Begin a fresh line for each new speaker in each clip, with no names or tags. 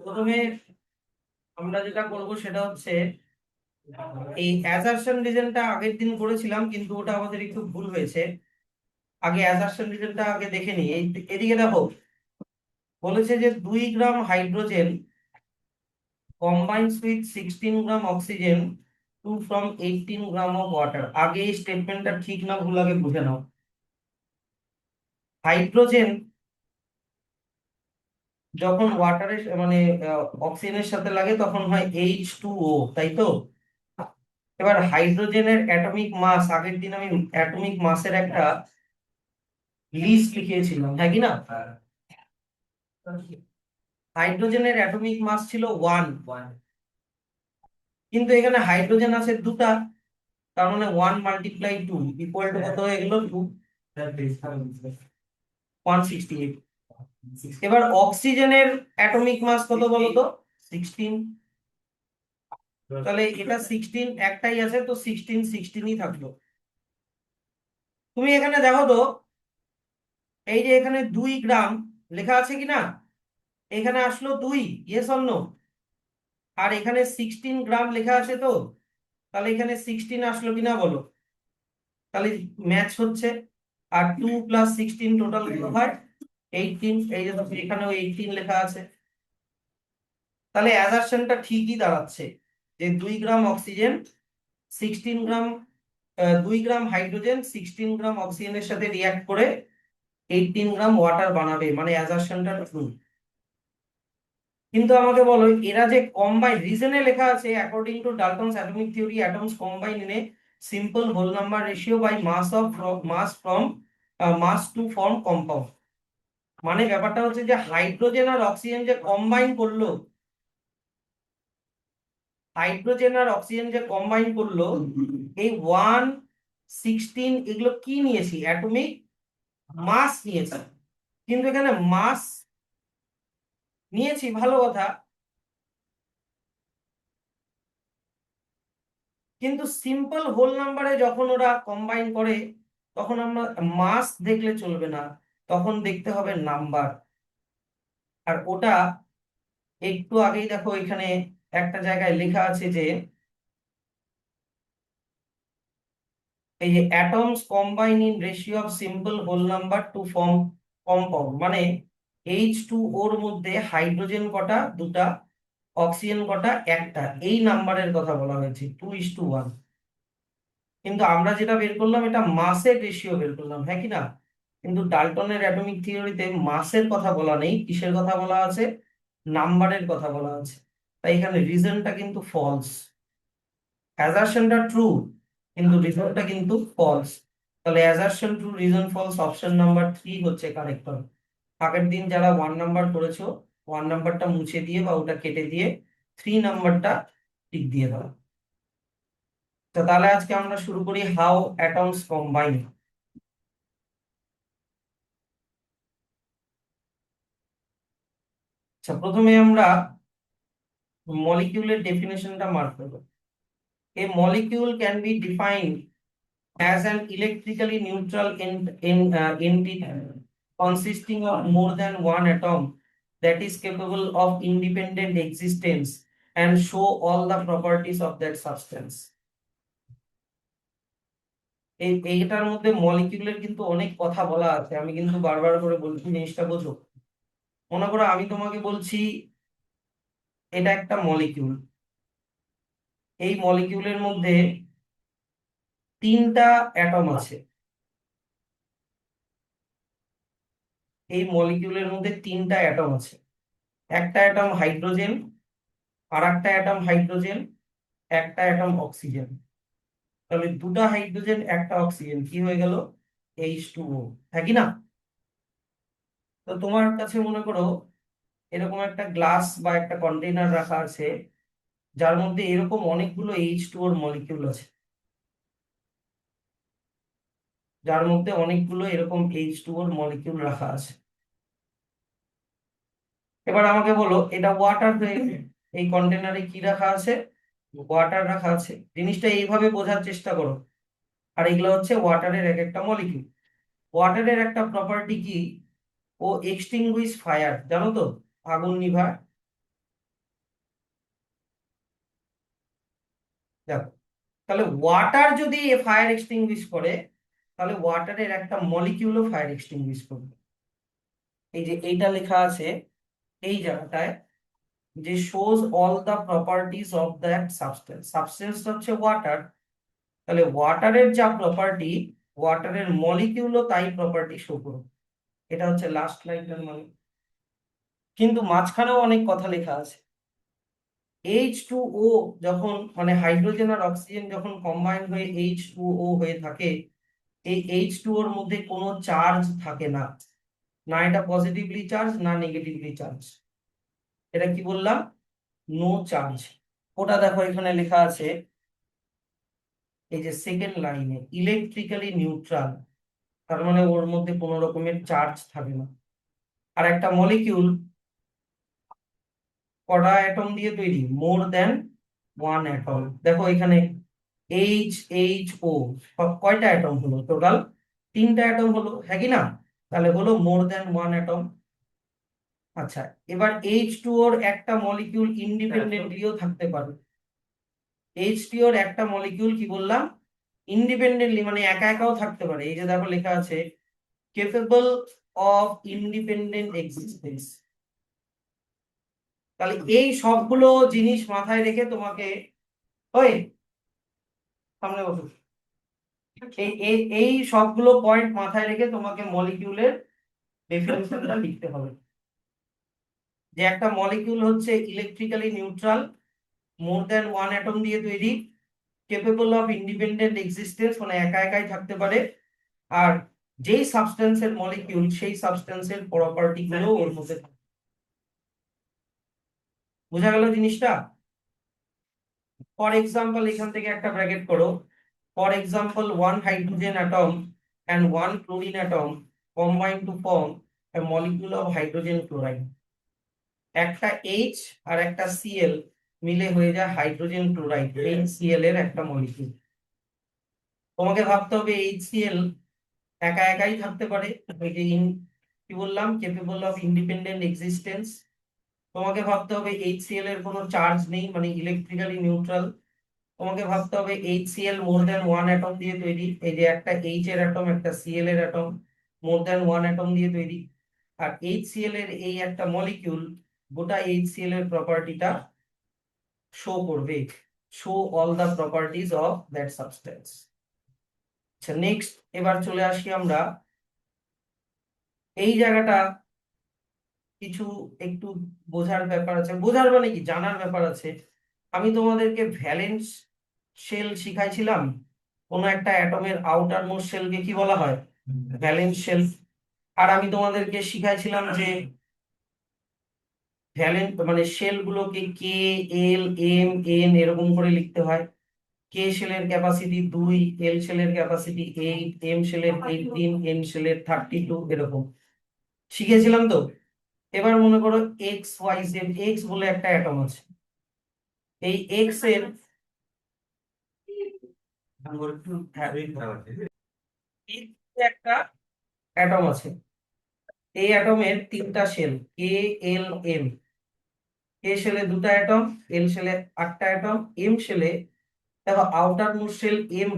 প্রথমে আমরা যেটা করব সেটা হচ্ছে এই অ্যাসারশন রিজনটা আগের দিন করেছিলাম, কিন্তু ওটা আমাদের একটু ভুল হয়েছে। আগে অ্যাসারশন রিজনটা আগে দেখে নিই। এদিকে দেখো, বলেছে যে 2 gram hydrogen combines with 16 gram oxygen to from 18 gram of water. আগে এই স্টেটমেন্টটা ঠিক না ভুল আগে বুঝে নাও। হাইড্রোজেন যখন ওয়াটারের মানে অক্সিজেনের সাথে লাগে তখন হয় H2O, তাই তো? এবার হাইড্রোজেনের অ্যাটমিক মাস, আগের দিন আমি অ্যাটমিক মাসের একটা লিস্ট লিখিয়েছিলাম, হ্যাঁ কি না? হাইড্রোজেনের অ্যাটমিক মাস ছিল 1, কিন্তু এখানে হাইড্রোজেন আছে দুটা, তার মানে 1 × 2 ইকুয়াল টু কত হয়ে গেল? 168। এবার অক্সিজেনের অ্যাটমিক মাস কত বলতো? 16। তাহলে এটা 16 একটাই আছে, তো 16ই থাকলো। তুমি এখানে দেখো তো, এই যে এখানে 2 গ্রাম লেখা আছে কিনা, এখানে আসলো 2, ইয়েস অর নো? আর এখানে 16 গ্রাম লেখা আছে, তো তাহলে এখানে 16 আসলো কিনা বলো? তাহলে ম্যাচ হচ্ছে। আর 2 + 16 টোটাল কত হয়? 18। এই যে দেখো, এখানেও 18 লেখা আছে। তাহলে অ্যাজারশনটা ঠিকই দাঁড়াচ্ছে যে 2 গ্রাম অক্সিজেন 16 গ্রাম, 2 গ্রাম হাইড্রোজেন 16 গ্রাম অক্সিজেনের সাথে রিয়াক্ট করে 18 গ্রাম ওয়াটার বানাবে, মানে অ্যাজারশনটা ট্রু। কিন্তু আমাকে বলো, এরা যে কম্বাইন, রিজনে লেখা আছে according to Dalton's atomic theory atoms combine in a simple whole number ratio by mass to form compound. মানে ব্যাপারটা হচ্ছে যে হাইড্রোজেন আর অক্সিজেন যে কম্বাইন করলো, হাইড্রোজেন আর অক্সিজেন যে কম্বাইন করলো, এই 1, 16 এগুলো কি নিয়েছি? অ্যাটমিক মাস নিয়েছি। কিন্তু এখানে মাস নিয়েছি, ভালো কথা, কিন্তু সিম্পল হোল নাম্বারে যখন ওরা কম্বাইন করে তখন আমরা মাস দেখলে চলবে না, তখন দেখতে হবে নাম্বার। আর ওটা একটু আগেই দেখো এখানে একটা জায়গায় লেখা আছে যে এই যে atoms combine in ratio of simple whole number to form compound, মানে H2O-র মধ্যে হাইড্রোজেন কটা? দুটা। অক্সিজেন কটা? একটা। এই নাম্বারের কথা বলা হয়েছে 2:1। কিন্তু আমরা যেটা বের করলাম এটা মাসের রেশিও বের করলাম, হ্যাঁ কি না? কিন্তু ডাল্টনের অ্যাটমিক থিওরিতে মাসের কথা বলা নেই, কিসের কথা বলা আছে? নাম্বারের কথা বলা আছে। তাই এখানে রিজনটা কিন্তু ফলস। অ্যাজারশনটা ট্রু, কিন্তু রিজনটা কিন্তু ফলস। তাহলে assertion true, reason false, option number 3 হচ্ছে কারেক্ট। আগের দিন যারা 1 নাম্বার করেছো, 1 নাম্বারটা মুছে দিয়ে বা ওটা কেটে দিয়ে 3 নাম্বারটা টিক দিয়ে দাও। তো তাহলে আজকে আমরা শুরু করি হাউ অ্যাটমস কম্বাইন। আচ্ছা, প্রথমে আমরা মলিকিউলের ডেফিনেশনটা মার্ক করব। A molecule can be defined as an electrically neutral entity consisting of more than one atom that is capable of independent existence and show all the properties of that substance. এইটার মধ্যে মলিকিউলের কিন্তু অনেক কথা বলা আছে, আমি কিন্তু বারবার করে বলছি, জিনিসটা বোঝো। মনে করো আমি তোমাকে বলছি এটা একটা মলিকিউল, এই মলিকিউলের মধ্যে 3টা অ্যাটম আছে। এই মলিকিউলের মধ্যে 3টা অ্যাটম আছে। একটা অ্যাটম হাইড্রোজেন, আর একটা অ্যাটম হাইড্রোজেন, একটা অ্যাটম অক্সিজেন। তাহলে 2টা হাইড্রোজেন একটা অক্সিজেন কি হয়ে গেল? H2O, হ্যাঁ কি না? তো তোমার কাছে মনে করো এরকম একটা গ্লাস বা একটা কন্টেইনার রাখা আছে, যার মধ্যে এরকম অনেকগুলো H2O-র মলিকিউল আছে, যার মধ্যে অনেকগুলো এরকম H2O-র মলিকিউল রাখা আছে। এবার আমাকে বলো এটা ওয়াটার হয়ে গেছে। এই কন্টেনারে কি রাখা আছে? ওয়াটার রাখা আছে। জিনিসটা এইভাবে বোঝার চেষ্টা করো। আর এগুলো হচ্ছে ওয়াটারের এক একটা মলিকিউল। ওয়াটারের একটা প্রপার্টি কি, ও এক্সটিংগুইশ ফায়ার, জানো তো, আগুন নিভায়। দেখো, তাহলে ওয়াটার যদি ফায়ার এক্সটিংগুইশ করে, তাহলে ওয়াটারের একটা মলিকিউলও ফায়ার এক্সটিংগুইশ করবে। এই যে এইটা লেখা আছে এই জায়গাটায়, যে shows all the properties of that substance. Substance হচ্ছে ওয়াটার, তাহলে ওয়াটারের যা প্রপার্টি, ওয়াটারের মলিকিউলও তাই প্রপার্টি শো করবে। এটা হচ্ছে লাস্ট লাইনের মানে। কিন্তু মাঝখানেও অনেক কথা লেখা আছে। H2O যখন মানে হাইড্রোজেন আর অক্সিজেন যখন কম্বাইন হয়ে H2O হয়ে থাকে, এই H2O এর মধ্যে কোনো চার্জ থাকে না, না এটা পজিটিভলি চার্জ না নেগেটিভলি চার্জ। এটা কি বললাম? No charge. ওটা দেখো এখানে লেখা আছে, এই যে সেকেন্ড লাইনে, ইলেকট্রিক্যালি নিউট্রাল, তার মানে ওর মধ্যে কোনো রকমের চার্জ থাকে না। আর একটা মলিকিউল কটা অ্যাটম দিয়ে তৈরি? মোর দেন ওয়ান অ্যাটম। দেখো এখানে HHO, কয়টা অ্যাটম হলো টোটাল? তিনটা অ্যাটম হলো, হ্যাঁ কি না? তাহলে হলো মোর দেন ওয়ান অ্যাটম। আচ্ছা, এবার H2O এর একটা মলিকিউল ইন্ডিপেন্ডেন্টলিও থাকতে পারে। H2O এর একটা মলিকিউল কি বললাম? ইন্ডিপেন্ডেন্টলি মানে একা একাও থাকতে পারে। এই যে দেখো লেখা আছে কেপেবল অফ ইন্ডিপেন্ডেন্ট এক্সিস্টেন্স। তাহলে এই সবগুলো জিনিস মাথায় রেখে তোমাকে, ওই সামনে বসো, এই সবগুলো পয়েন্ট মাথায় রেখে তোমাকে মলিকিউলের ডেফিনিশনটা লিখতে হবে। যে একটা মলিকিউল হচ্ছে ইলেকট্রিক্যালি নিউট্রাল, মোর দেন ওয়ান অ্যাটম দিয়ে তৈরি, কেপেবল অফ ইন্ডিপেন্ডেন্ট এক্সিস্টেন্স মানে একা একাই থাকতে পারে, আর যেই সাবস্টেন্সের মলিকিউল সেই সাবস্টেন্সের প্রপার্টি গুলো ওর মধ্যে থাকে। বোঝা গেল জিনিসটা? ফর এক্সাম্পল এখান থেকে একটা ব্র্যাকেট করো, for example one hydrogen atom and one chlorine atom combine to form a molecule of hydrogen chloride. একটা H আর একটা Cl মিলে হয়ে যায় হাইড্রোজেন ক্লোরাইড, HCl এর একটা মলিকিউল। তোমাকে ভাবতে হবে HCl একা একাই থাকতে পারে, ওই যে কি বললাম, কেপেবল অফ ইন্ডিপেন্ডেন্ট এক্সিস্টেন্স। তোমাকে ভাবতে হবে HCl এর কোনো চার্জ নেই মানে ইলেকট্রিক্যালি নিউট্রাল। তোমাকে ভাবতে হবে HCl মোর দেন ওয়ান অ্যাটম দিয়ে তৈরি, এই যে একটা H এর অ্যাটম একটা Cl এর অ্যাটম মোর দেন ওয়ান অ্যাটম দিয়ে তৈরি। আর HCl এর এই একটা মলিকিউল গোটা HCl এর প্রপার্টিটা শো করবে, show all the properties of that substance. আচ্ছা নেক্সট, এবার চলে আসি আমরা এই জায়গাটা, কিছু একটু বোঝার ব্যাপার আছে, বোঝার মানে কি জানার ব্যাপার আছে। আমি তোমাদেরকে ভ্যালেন্স শেল শিখাইছিলাম, কোন একটা অ্যাটমের আউটার মোস্ট শেলকে কি বলা হয়? Valence shell. আর আমি তোমাদেরকে শিখাইছিলাম যে ভ্যালেন্স মানে শেল গুলোকে K, L, M, N এরকম করে লিখতে হয়। কে শেলের ক্যাপাসিটি 2, এল শেলের ক্যাপাসিটি 8, এম শেলের 18, এন শেলের 32, এরকম শিখেছিলাম তো। এবার মনে করো XYZ, এক্স বলে একটা অ্যাটম আছে। এই এক্স এর একটা অ্যাটম আছে, এই অ্যাটমের তিনটা shell K, L, M। K শেলে দুটা অ্যাটম, এল শেলে আটটা অ্যাটম, এম শেলে দেখো outermost shell M,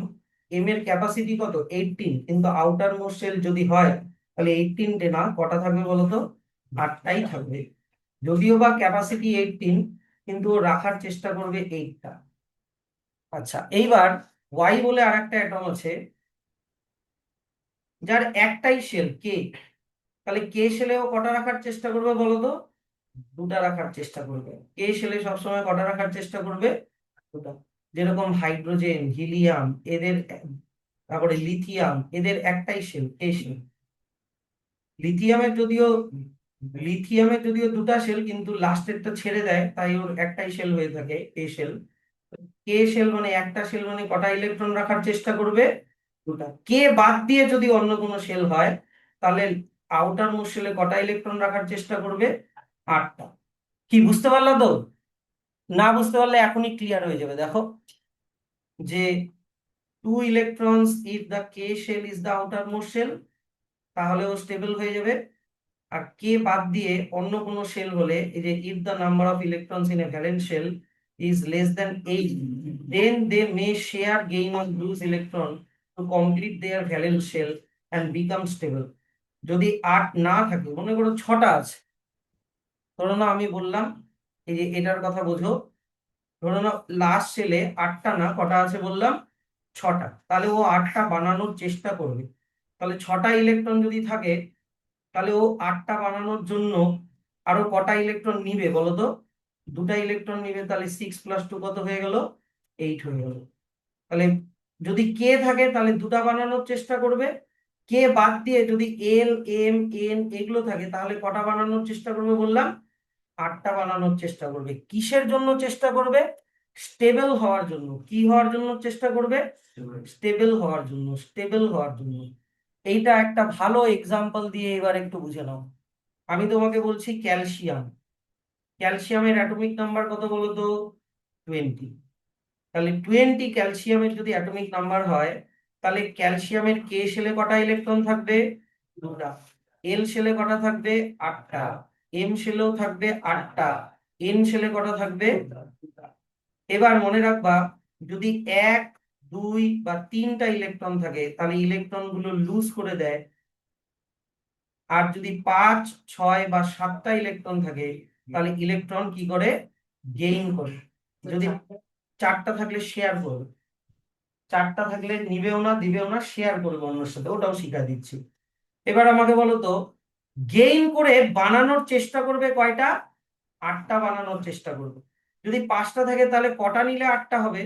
M এর ক্যাপাসিটি কত? 18, কিন্তু আউটার মোস্ট শেল যদি হয় তাহলে 18টে না, কটা থাকবে বলতো? 8টাই থাকবে। যদিও বা ক্যাপাসিটি 18, কিন্তু ও রাখার চেষ্টা করবে 8টা। আচ্ছা এইবার ওয়াই বলে আর একটা অ্যাটম আছে যার একটাই শেল কে, তাহলে কে শেলেও কটা রাখার চেষ্টা করবে বলতো? দুটা রাখার চেষ্টা করবে। কে শেলে সবসময় কটা রাখার চেষ্টা করবে? দুটা। যেরকম হাইড্রোজেন, হিলিয়াম এদের, তারপরে লিথিয়াম এদের একটাই শেল কে শেল। লিথিয়ামের যদিও লিথিয়ামের যদিও দুটা শেল, কিন্তু লাস্টেরটা ছেড়ে দেয় তাই ওর একটাই শেল হয়ে থাকে কে শেল। কে শেল মানে একটা শেল মানে কটা ইলেকট্রন রাখার চেষ্টা করবে? দুটা। কে বাদ দিয়ে যদি অন্য কোনো শেল হয় তাহলে আউটার মোস্ট শেলে কটা ইলেকট্রন রাখার চেষ্টা করবে? 8টা। কি বুঝতে পারলা তো? না বুঝতে পারলে এখনই ক্লিয়ার হয়ে যাবে। দেখো যে 2 electrons if the K shell is the outermost shell, তাহলে ও স্টেবল হয়ে যাবে। আর কে বাদ দিয়ে অন্য কোনো শেল হলে, এই যে if the number of electrons in a valence shell is less than 8, then they may share gain of loose electron to complete their valence shell and become stable. যদি 8 না থাকে, মনে করো 6টা আছে, ধরো না আমি বললাম এই যে এটার কথা বোঝো, ধরো না লাস্ট শেলে 8টা না, কটা আছে বললাম 6টা, তাহলে ও 8টা বানানোর চেষ্টা করবে। তাহলে 6টা ইলেকট্রন যদি থাকে, তাহলে ও 8টা বানানোর জন্য আরো কটা ইলেকট্রন নিবে বলো তো? 2টা ইলেকট্রন নিবে, তাহলে 6+2 কত হয়ে গেল? 8 হয়ে গেল। তাহলে যদি কে থাকে তাহলে 2টা বানানোর চেষ্টা করবে, কে বাদ দিয়ে যদি এল এম এন এগুলো থাকে তাহলে কটা বানানোর চেষ্টা করবে বললাম? 8টা বানানোর চেষ্টা করবে। কিসের জন্য চেষ্টা করবে? স্টেবল হওয়ার জন্য। কি হওয়ার জন্য চেষ্টা করবে? স্টেবল হওয়ার জন্য, স্টেবল হওয়ার জন্য। এইটা একটা ভালো এক্সাম্পল দিয়ে এবার একটু বুঝে নাও। আমি তোমাকে বলছি ক্যালসিয়াম, ক্যালসিয়ামের অ্যাটমিক নাম্বার কত বলো তো? 20। তাহলে 20 ক্যালসিয়ামের যদি অ্যাটমিক নাম্বার হয়, তাহলে ক্যালসিয়ামের কে শেলে কটা ইলেকট্রন থাকবে? 2টা। এল শেলে কটা থাকবে? 8টা। এম শেলেও থাকবে 8টা। এন শেলে কটা থাকবে? 2টা। এবার মনে রাখবা, যদি 1, 2 বা 3টা ইলেকট্রন থাকে তাহলে ইলেকট্রন গুলো লুজ করে দেয়, আর যদি 5, 6 বা 7টা ইলেকট্রন থাকে তাহলে ইলেকট্রন কি করে? গেইন করে। যদি 4টা থাকলে শেয়ার করবে, 4টা থাকলে নিবেও না দিবেও না, শেয়ার করবে অন্যের সাথে, ওটাও শিখা দিচ্ছি। এবার আমাকে বলো তো, গেইন করে বানানোর চেষ্টা করবে কয়টা? 8টা বানানোর চেষ্টা করবে। যদি 5টা থাকে তাহলে কটা নিলে 8টা হবে?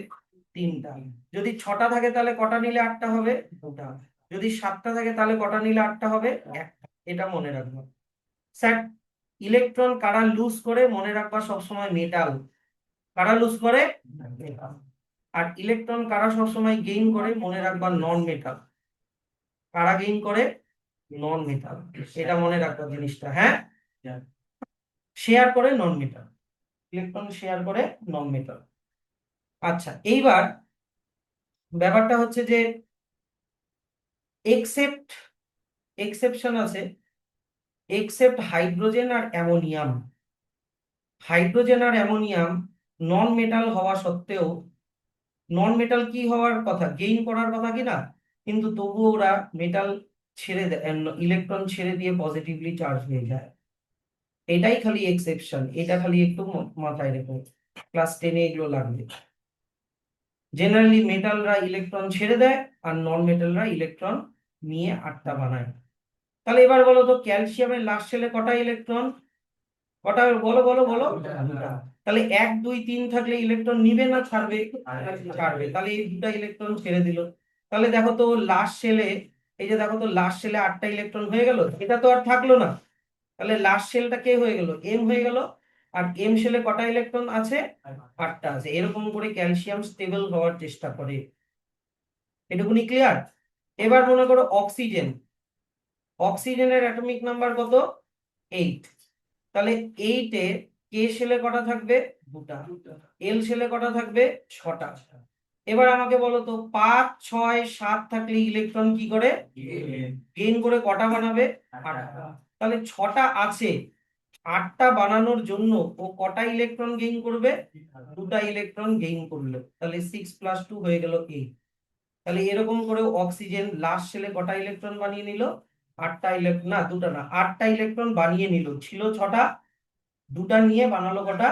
3টা। যদি 6টা থাকে তাহলে কটা নিলে 8টা হবে? 2টা। যদি 7টা থাকে তাহলে কটা নিলে 8টা হবে? 1টা। এটা মনে রাখবো স্যার। ইলেকট্রন কারা লুজ করে? মনে রাখবা সবসময় মেটাল। কারা লুজ করে? মেটাল। আর ইলেকট্রন কারা সবসময় গেইন করে? মনে রাখবা নন মেটাল। কারা গেইন করে? নন মেটাল। এটা মনে রাখবা জিনিসটা, হ্যাঁ। শেয়ার করে নন মেটাল, ইলেকট্রন শেয়ার করে নন মেটাল। আচ্ছা, এইবার ব্যাপারটা হচ্ছে যে এক্সেপ্ট, এক্সেপশন আছে, এক্সেপ্ট হাইড্রোজেন আর অ্যামোনিয়াম। হাইড্রোজেন আর অ্যামোনিয়াম নন মেটাল হওয়া সত্ত্বেও, নন মেটাল কি হওয়ার কথা? গেইন করার কথা কি না? কিন্তু তবুও ওরা মেটাল ছেড়ে দেয়, ইলেকট্রন ছেড়ে দিয়ে পজিটিভলি চার্জ হয়ে যায়। এটাই খালি এক্সেপশন, এটা খালি একটু মাথায় রেখো, ক্লাস 10-এ এগুলো লাগবে। জেনারেলি মেটালরা ইলেকট্রন ছেড়ে দেয় আর নন মেটালরা ইলেকট্রন নিয়ে 8টা বানায়। তাহলে এবার বলো তো, ক্যালসিয়ামের লাস্ট শেলে কটা ইলেকট্রন? কটা বলো বলো বলো? 2টা। তাহলে 1, 2, 3 থাকলে ইলেকট্রন নিবে না ছাড়বে? ছাড়বে। তাহলে এই 2টা ইলেকট্রন ছেড়ে দিল। তাহলে দেখো তো লাস্ট শেলে, এই যে দেখো তো লাস্ট শেলে 8টা ইলেকট্রন হয়ে গেল, এটা তো আর থাকলো না। তাহলে লাস্ট শেলটা কে হয়ে গেল? এম হয়ে গেল। আর এম শেলে কটা ইলেকট্রন আছে? 8টা আছে। এরকম করে ক্যালসিয়াম স্টেবল হওয়ার চেষ্টা করে। এটুকুনি ক্লিয়ার? এবার মনে করো অক্সিজেন, অক্সিজেনের অ্যাটমিক নাম্বার কত? 8। তাহলে 8-এ কে শেলে কটা থাকবে? 2টা। এল শেলে কটা থাকবে? 6টা। এবার আমাকে বলো তো, 5, 6, 7 থাকলে ইলেকট্রন কি করে? গেইন করে কটা বানাবে? 8টা। তাহলে 6টা আছে, 8টা বানানোর জন্য ও কটা ইলেকট্রন গেইন করবে? 2টা ইলেকট্রন গেইন করলো। তাহলে 6+2 হয়ে গেল 8। তাহলে এরকম করে অক্সিজেন লাস্ট শেলে কটা ইলেকট্রন বানিয়ে নিল? 8টা ইলেকট্রন, না 2টা না, 8টা ইলেকট্রন বানিয়ে নিল। ছিল 6টা, 2টা নিয়ে বানালো কটা?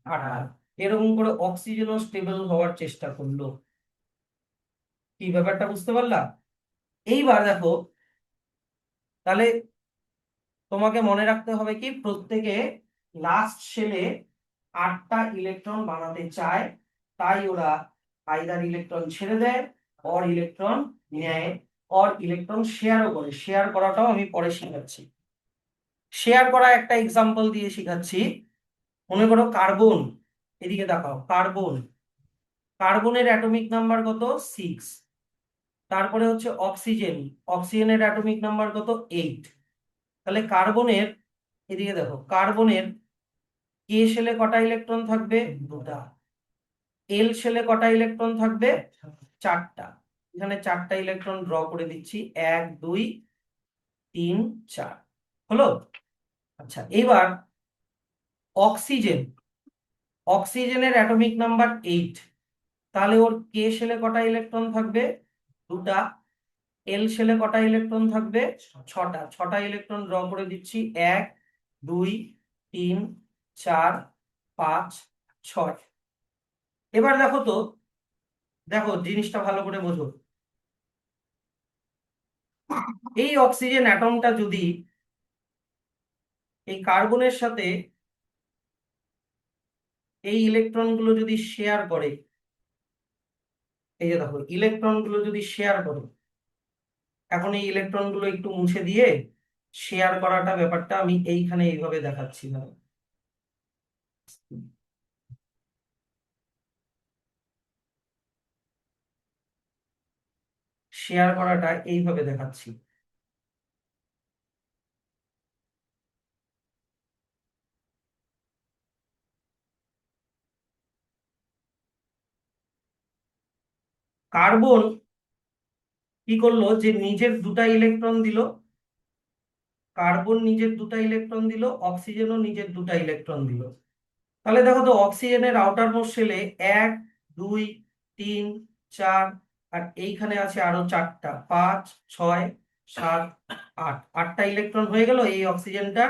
8টা। এরকম করে অক্সিজেনও স্টেবল হওয়ার চেষ্টা করলো। কি ব্যাপারটা বুঝতে পারলা? এইবার দেখো, তাহলে তোমাকে মনে রাখতে হবে কি, প্রত্যেকে লাস্ট শেলে 8টা ইলেকট্রন বানাতে চায়, তাই ওরা আইদার ইলেকট্রন ছেড়ে দেয়, অর ইলেকট্রন নেয়, অর ইলেকট্রন শেয়ারও করে। শেয়ার করাটাও আমি পরে শিখাচ্ছি। শেয়ার করা একটা এক্সাম্পল দিয়ে শিখাচ্ছি। মনে করো কার্বন, এদিকে দেখাও, কার্বন, কার্বনের অ্যাটমিক নাম্বার কত? 6। তারপরে হচ্ছে অক্সিজেন, অক্সিজেনের অ্যাটমিক নাম্বার কত? 8। তাহলে কার্বনের, এদিকে দেখো, কার্বনের কে শেলে কটা ইলেকট্রন থাকবে? 2টা। এল শেলে কটা ইলেকট্রন থাকবে? 4টা। এখানে 4টা ইলেকট্রন ড্র করে দিচ্ছি, 1, 2, 3, 4 হলো। আচ্ছা, এবার অক্সিজেন, অক্সিজেনের অ্যাটমিক নাম্বার 8, তাহলে ওর কে শেলে কটা ইলেকট্রন থাকবে? দুটা। এল শেলে কটা ইলেকট্রন থাকবে? ছটা। ছটা ইলেকট্রন ড্র করে দিচ্ছি, 1 2 3 4 5 6। এবার দেখো তো, দেখো জিনিসটা ভালো করে বোঝো। এই অক্সিজেন অ্যাটমটা যদি এই কার্বনের সাথে এই ইলেকট্রন গুলো যদি শেয়ার করে, এই যে দেখো ইলেকট্রন গুলো যদি শেয়ার করে, এখন এই ইলেকট্রন গুলো একটু মুছে দিয়ে শেয়ার করাটা ব্যাপারটা আমি এইখানে এইভাবে দেখাচ্ছি না। শেয়ার করাটা এইভাবে দেখাচ্ছি। কার্বন কি করলো, যে নিজের দুটা ইলেকট্রন দিল, কার্বন নিজের দুটা ইলেকট্রন দিল, অক্সিজেনও নিজের দুটা ইলেকট্রন দিল। তাহলে দেখো তো অক্সিজেনের আউটার মোস্ট শেলে 1 2 3 4, আর এইখানে আছে আরো 4টা, 5 6 7 8, 8টা ইলেকট্রন হয়ে গেল এই অক্সিজেনটা।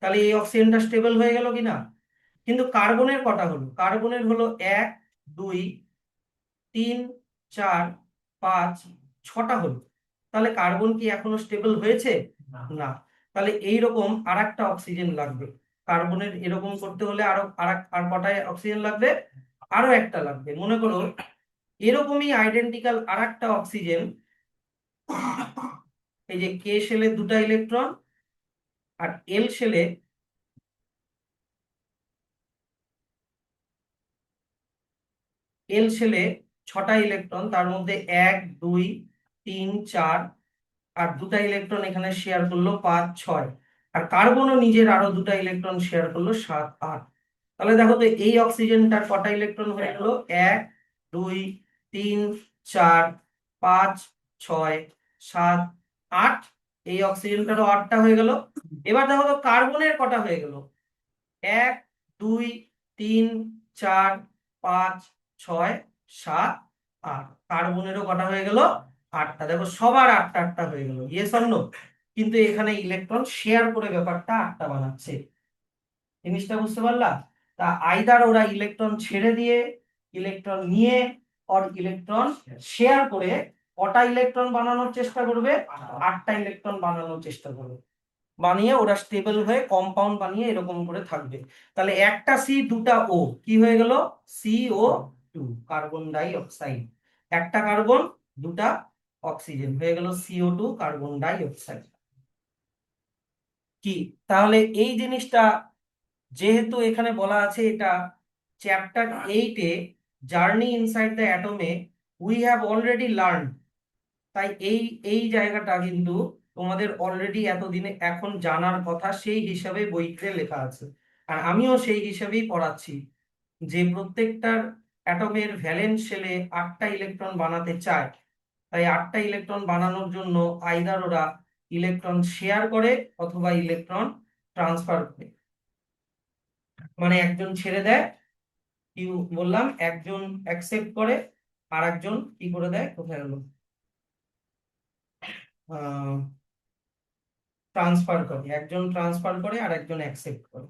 তাহলে এই অক্সিজেনটা স্টেবল হয়ে গেল কিনা? কিন্তু কার্বনের কটা হলো? কার্বনের হলো 1 2 3 4 5 6টা হলো। তাহলে কার্বন কি এখনো স্টেবল হয়েছে? না। তাহলে এইরকম আর একটা অক্সিজেন লাগবে। কার্বনের এরকম করতে হলে আরো আর কটা অক্সিজেন লাগবে? আরো একটা লাগবে। মনে করো এরকমই আইডেন্টিক্যাল আর একটা অক্সিজেন, এই যে কে শেলে দুটা ইলেকট্রন আর এল শেলে, এল শেলে 6টা ইলেকট্রন, তার মধ্যে 1 2 3 4, আর দুটা ইলেকট্রন এখানে শেয়ার করলো 5 6, আর কার্বনও নিজের আরো দুটা ইলেকট্রন শেয়ার করলো 7 8। তাহলে দেখো তো এই অক্সিজেনটার কটা ইলেকট্রন হয়ে গেল? 1 2 3 4 5 6 7 8। এই অক্সিজেনটারও 8টা হয়ে গেল। এবার দেখো তো কার্বনের কটা হয়ে গেল? 1 2 3 4 5 6 7 8। কার্বনেরও কটা হয়ে গেল? 8টা। দেখো সবার 8টা 8টা হয়ে গেল, ইয়েস অর নো? কিন্তু এখানে ইলেকট্রন শেয়ার করে ব্যাপারটা 8টা বানাচ্ছে। জিনিসটা বুঝতে পারলা? তা আইদার ওরা ইলেকট্রন ছেড়ে দিয়ে, ইলেকট্রন নিয়ে, অর ইলেকট্রন শেয়ার করে কটা ইলেকট্রন বানানোর চেষ্টা করবে? 8টা ইলেকট্রন বানানোর চেষ্টা করবে। বানিয়ে ওরা স্টেবল হয়ে কম্পাউন্ড বানিয়ে এরকম করে থাকবে। তাহলে একটা সি দুটা ও কি হয়ে গেল? CO2, carbon die oxide. একটা কার্বন দুটা অক্সিজেন হয়ে গেল CO2, কার্বন ডাই অক্সাইড। কি তাহলে এই জিনিসটা, যেহেতু এখানে বলা আছে এটা চ্যাপ্টার 8-এ, জার্নি ইনসাইড দ্য অ্যাটমে, উই হ্যাভ অলরেডি লার্ন, তাই এই এই জায়গাটা কিন্তু তোমাদের অলরেডি এতদিনে এখন জানার কথা, সেই হিসাবে বইতে লেখা আছে। আর আমিও সেই হিসাবেই পড়াচ্ছি যে প্রত্যেকটার অ্যাটমের ভ্যালেন্স শেলে 8টা ইলেকট্রন বানাতে চায়। তাই 8টা ইলেকট্রন বানানোর জন্য আইদার ওরা ইলেকট্রন শেয়ার করে অথবা ইলেকট্রন ট্রান্সফার করে। মানে একজন ছেড়ে দেয়, কি বললাম, একজন অ্যাকসেপ্ট করে, আর একজন কি করে দেয়, কোথায় গেল, ট্রান্সফার করে। একজন ট্রান্সফার করে আর একজন অ্যাকসেপ্ট করে।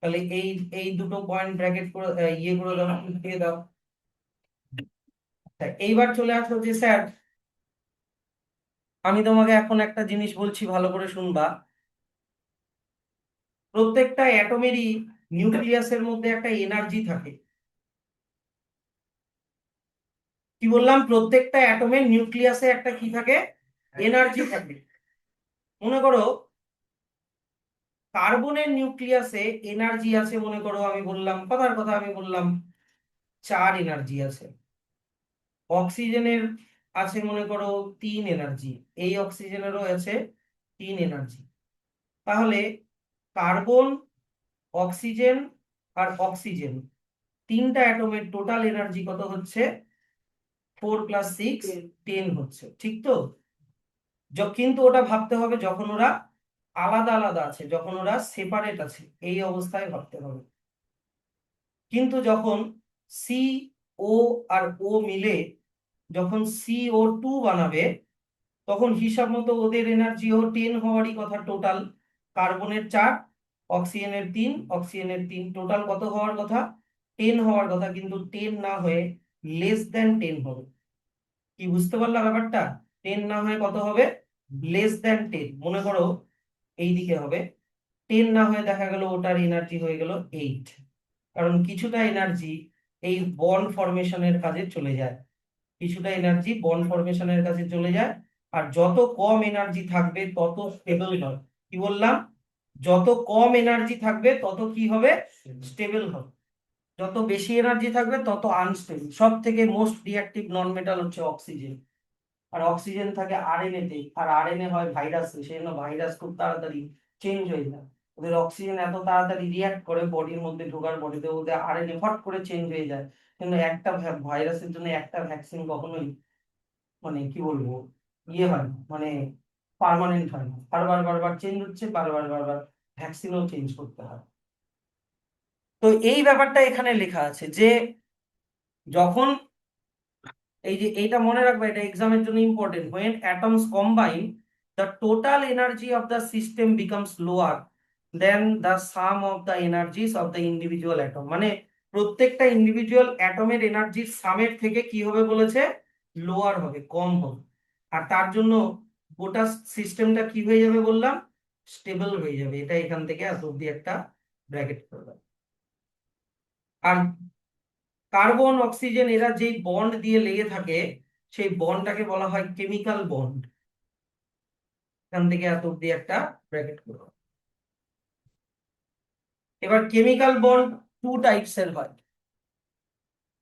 তাহলে এই এই দুটো পয়েন্ট ব্র্যাকেট করে ইয়ে করে দাও, দিয়ে দাও। তা এইবার চলে আসলো যে স্যার, আমি তোমাকে এখন একটা জিনিস বলছি, ভালো করে শুনবা। প্রত্যেকটা অ্যাটমেরই নিউক্লিয়াসের মধ্যে একটা এনার্জি থাকে। কি বললাম? প্রত্যেকটা অ্যাটমের নিউক্লিয়াসে একটা কি থাকে? এনার্জি থাকে। মনে করো কার্বনের নিউক্লিয়াসে এনার্জি আছে, মনে করো আমি বললাম, কথার কথা আমি বললাম 4 এনার্জি আছে। অক্সিজেনের আছে মনে করো 3 এনার্জি, এই অক্সিজেনেরও আছে 3 এনার্জি। তাহলে কার্বন, অক্সিজেন আর অক্সিজেন, তিনটা অ্যাটমের টোটাল এনার্জি কত হচ্ছে? 4 + 6 10 হচ্ছে, ঠিক তো? কিন্তু ওটা ভাবতে হবে যখন ওরা আলাদা আলাদা আছে, যখন ওরা সেপারেট আছে, এই অবস্থায় ভাবতে হবে। কিন্তু যখন সি ও আর ও মিলে যখন CO2 বানাবে, তখন হিসাব মতো ওদের এনার্জিও 10 হওয়ারই কথা টোটাল। কার্বনের 4, অক্সিজেনের 3, অক্সিজেনের 3, টোটাল কত হওয়ার কথা? 10 হওয়ার কথা, কিন্তু 10 না হয়ে <10 হবে। কি বুঝতে পারলা ব্যাপারটা? 10 না হয়ে কত হবে? <10। মনে করো এইদিকে হবে 10, না হয়ে দেখা গেল ওটার এনার্জি হয়ে গেল 8। কারণ কিছুটা এনার্জি এই বন্ড ফরমেশনের কাজে চলে যায়, কিছুটা এনার্জি বন্ড ফরমেশনের কাছে চলে যায়। আর যত কম এনার্জি থাকবে তত স্টেবল হবে। কি বললাম? যত কম এনার্জি থাকবে তত কি হবে? স্টেবল হবে। যত বেশি এনার্জি থাকবে তত আনস্টেবল। সব থেকে মোস্ট রিঅ্যাক্টিভ নন মেটাল হচ্ছে অক্সিজেন। আর অক্সিজেন থাকে আরএনএ তে, আর আরএনএ হয় ভাইরাসে, সেই জন্য ভাইরাস খুব তাড়াতাড়ি চেঞ্জ হয়ে যায়। ওদের অক্সিজেন এত তাড়াতাড়ি রিয়াক্ট করে বডির মধ্যে ঢোকার, বডিতে ওদের আরএনএ ফট করে চেঞ্জ হয়ে যায়। কিন্তু একটা ভাইরাসের জন্য একটা ভ্যাকসিন কখনোই মানে কি বলবো ইয়ে হয় না, মানে পার্মানেন্ট হয় না, বারবার বারবার চেঞ্জ হচ্ছে, বারবার বারবার ভ্যাকসিনও চেঞ্জ করতে হয়। তো এই ব্যাপারটা এখানে লেখা আছে যে যখন এই যে এইটা মনে রাখবে, এটা এক্সামের জন্য important, when atoms combine the total energy of the system becomes lower than the sum of the energies of the individual atom। মানে প্রত্যেকটা ইন্ডিভিজুয়াল অ্যাটমের এনার্জির সামের থেকে কি হবে বলেছে? লোয়ার হবে, কম হবে। আর তার জন্য গোটা সিস্টেমটা কি হয়ে যাবে বললাম? স্টেবল হয়ে যাবে। এটা এখান থেকে এত অব্দি একটা ব্র্যাকেট করবে। আর কার্বন অক্সিজেন এরা যেই বন্ড দিয়ে লেগে থাকে, সেই বন্ডটাকে বলা হয় কেমিক্যাল বন্ড। এখান থেকে এত অব্দি একটা ব্র্যাকেট করো। এবার কেমিক্যাল বন্ড 2 টাইপস এর হয়,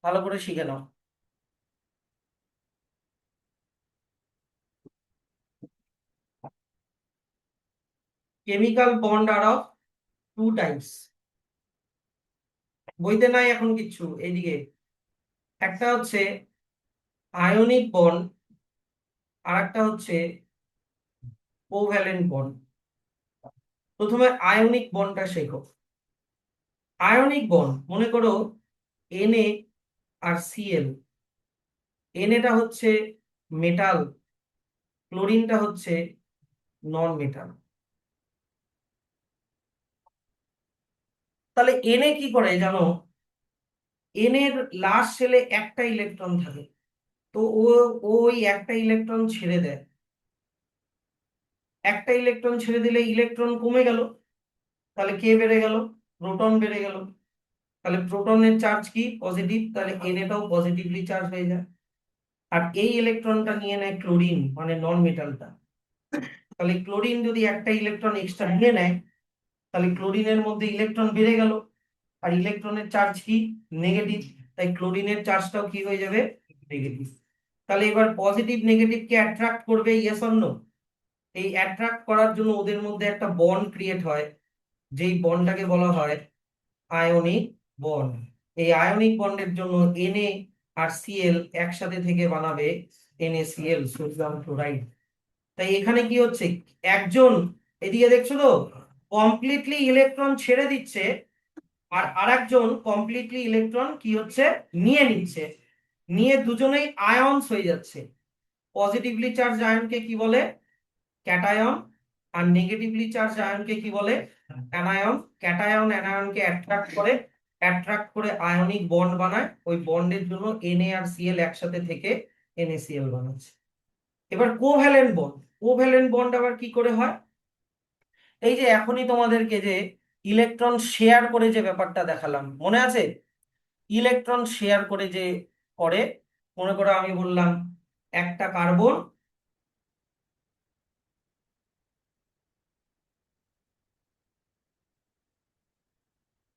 ভালো করে শিখে নাও। Chemical bond are of 2 types. বইতে নাই এখন কিচ্ছু, এইদিকে। একটা হচ্ছে আয়নিক বন্ড, আর একটা হচ্ছে কোভ্যালেন্ট বন্ড। প্রথমে আয়নিক বন্ডটা শেখো। আয়নিক বন্ড মনে করো Na আর Cl। Na হচ্ছে মেটাল, ক্লোরিনটা হচ্ছে নন মেটাল। তাহলে Na কি করে জানো? এন এর লাস্ট শেলে একটা ইলেকট্রন থাকে, তো ওই একটা ইলেকট্রন ছেড়ে দেয়। একটা ইলেকট্রন ছেড়ে দিলে ইলেকট্রন কমে গেল, তাহলে কে বেড়ে গেল? প্রোটন বেড়ে গেল। তাহলে প্রোটনের চার্জ কি? পজিটিভ, তাহলে এটাও পজিটিভলি চার্জ হয়ে যায়। আর এই ইলেকট্রনটা নিয়ে নেয় ক্লোরিন, মানে নন মেটালটা। তাহলে ক্লোরিন যদি একটা ইলেকট্রন এক্সট্রা নিয়ে নেয়, তাহলে ক্লোরিনের মধ্যে ইলেকট্রন বেড়ে গেল। আর ইলেকট্রনের চার্জ কি? নেগেটিভ। তাই ক্লোরিনের চার্জটাও কি হয়ে যাবে? নেগেটিভ। তাহলে এবার পজিটিভ নেগেটিভ কে অ্যাট্রাক্ট করবে, ইয়েস অর নো? এই অ্যাট্রাক্ট করার জন্য ওদের মধ্যে একটা বন্ড ক্রিয়েট হয়, যেই বন্ডটাকে বলা হয় আয়নিক বন্ড। এই আয়নিক বন্ডের জন্য Na আর Cl একসাথে থেকে বানাবে NaCl, সোডিয়াম ক্লোরাইড। তাই এখানে কি হচ্ছে? একজন, এদিকে দেখছো তো, কমপ্লিটলি ইলেকট্রন ছেড়ে দিচ্ছে, আর আরেকজন কমপ্লিটলি ইলেকট্রন কি হচ্ছে? নিয়ে নিচ্ছে। নিয়ে দুজনেই আয়নস হয়ে যাচ্ছে। পজিটিভলি চার্জ আয়নকে কি বলে? ক্যাটায়ন। আর নেগেটিভলি চার্জ আয়নকে কি বলে? অ্যানায়ন। ক্যাটায়ন অ্যানায়নকে অ্যাট্রাক্ট করে আয়নিক বন্ড বানায়। ওই বন্ডের জন্য Na আর Cl একসাথে থেকে NaCl বানাচ্ছে। এবার কোভ্যালেন্ট বন্ড। কোভ্যালেন্ট বন্ড আবার কি করে হয়? এই যে এখনই তোমাদেরকে যে ইলেকট্রন শেয়ার করে যে ব্যাপারটা দেখালাম, মনে আছে? ইলেকট্রন শেয়ার করে যে করে, মনে করো আমি বললাম একটা কার্বন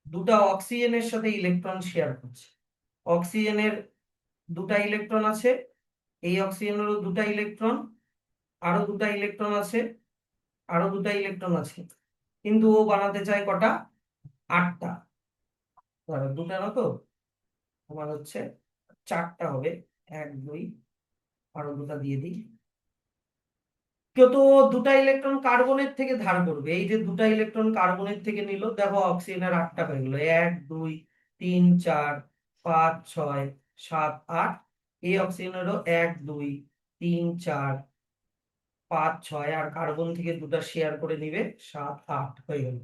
দুটা অক্সিজেনের সাথে ইলেকট্রন শেয়ার করছে। অক্সিজেনের দুটা ইলেকট্রন আছে, এই অক্সিজেনেরও দুটা ইলেকট্রন, আরো দুটা ইলেকট্রন আছে, আরো দুটা ইলেকট্রন আছে। কিন্তু ও বানাতে চায় কটা? 8টা। দুটা না তো, তোমার হচ্ছে 4টা হবে। 1 2, আরো দুটা দিয়ে দিই, কেউ তো দুটা ইলেকট্রন কার্বনের থেকে ধার করবে, এই যে দুটা ইলেকট্রন কার্বনের থেকে নিল, দেখো অক্সিজেনের 8টা হয়ে গেলো, 1 2 3 4 5 6 7 8। এই অক্সিজেনেরও 1 2 3 4 5 6, আর কার্বন থেকে দুটা শেয়ার করে নিবে, 7 8 হয়ে গেল।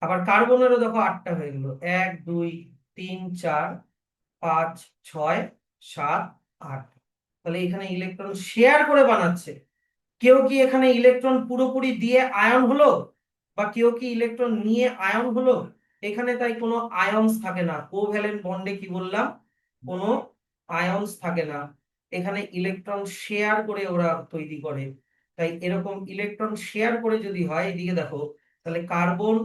আবার কার্বনেরও দেখো 8টা হয়ে গেল, 1 2 3 4 5 6 7 8। তাহলে এখানে ইলেকট্রন শেয়ার করে বানাচ্ছে। কেউ কি এখানে ইলেকট্রন পুরোপুরি দিয়ে আয়ন হলো, বা কেউ কি ইলেকট্রন নিয়ে আয়ন হলো? এখানে তাই কোনো আয়নস থাকে না, কোভ্যালেন্ট বন্ডে কি বললাম, কোনো আয়নস থাকে না। এখানে ইলেকট্রন শেয়ার করে ওরা তৈরি করে। তাই এরকম ইলেকট্রন শেয়ার করে যদি হয়, এদিকে দেখো, তাহলে কার্বন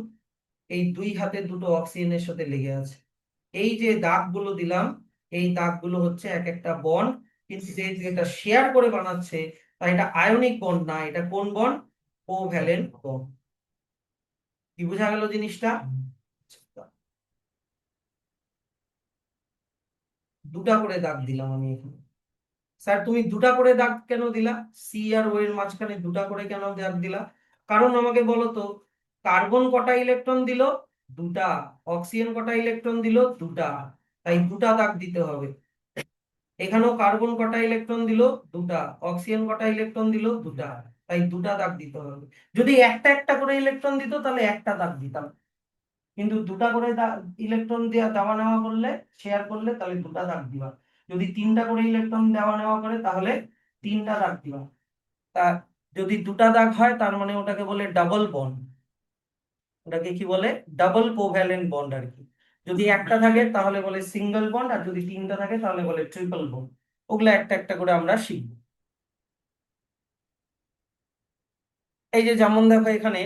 এই দুই হাতে দুটো অক্সিজেনের সাথে লেগে আছে। এই যে দাগগুলো দিলাম, এই দাগগুলো হচ্ছে এক একটা বন্ড, কিন্তু যেহেতু এটা শেয়ার করে বানাচ্ছে, তাই এটা আয়নিক বন্ড না, এটা কোন বন্ড? Covalent bond. কি বোঝা গেল জিনিসটা? দুটা করে দাগ দিলাম আমি এখানে। স্যার তুমি দুটা করে দাগ কেন দিলা? সি আর ও এর মাঝখানে দুটা করে কেন দাগ দিলা? কারণ আমাকে বলো তো, কার্বন কটা ইলেকট্রন দিল? দুটা। অক্সিজেন কটা ইলেকট্রন দিল? দুটা। তাই দুটা দাগ দিতে হবে। এখানেও কার্বন কটা ইলেকট্রন দিল? দুটা। অক্সিজেন কটা ইলেকট্রন দিল? দুটা। তাই দুটা দাগ দিতে হবে। যদি একটা একটা করে ইলেকট্রন দিত তাহলে একটা দাগ দিতাম, কিন্তু দুটা করে ইলেকট্রন দেওয়া নেওয়া করলে, শেয়ার করলে, তাহলে দুটা দাগ দিবা। যদি তিনটা করে ইলেকট্রন দেওয়া নেওয়া করে তাহলে তিনটা দাগ দিবা। তা যদি দুটা দাগ হয় তার মানে ওটাকে বলে ডাবল বন্ড। ওটাকে কি বলে? ডাবল কোভ্যালেন্ট বন্ড আর কি। যদি একটা থাকে তাহলে বলে সিঙ্গেল বন্ড, আর যদি তিনটা থাকে তাহলে বলে ট্রিপল বন্ড। ওগুলো একটা একটা করে আমরা শিখবো। এই যে যেমন দেখো এখানে,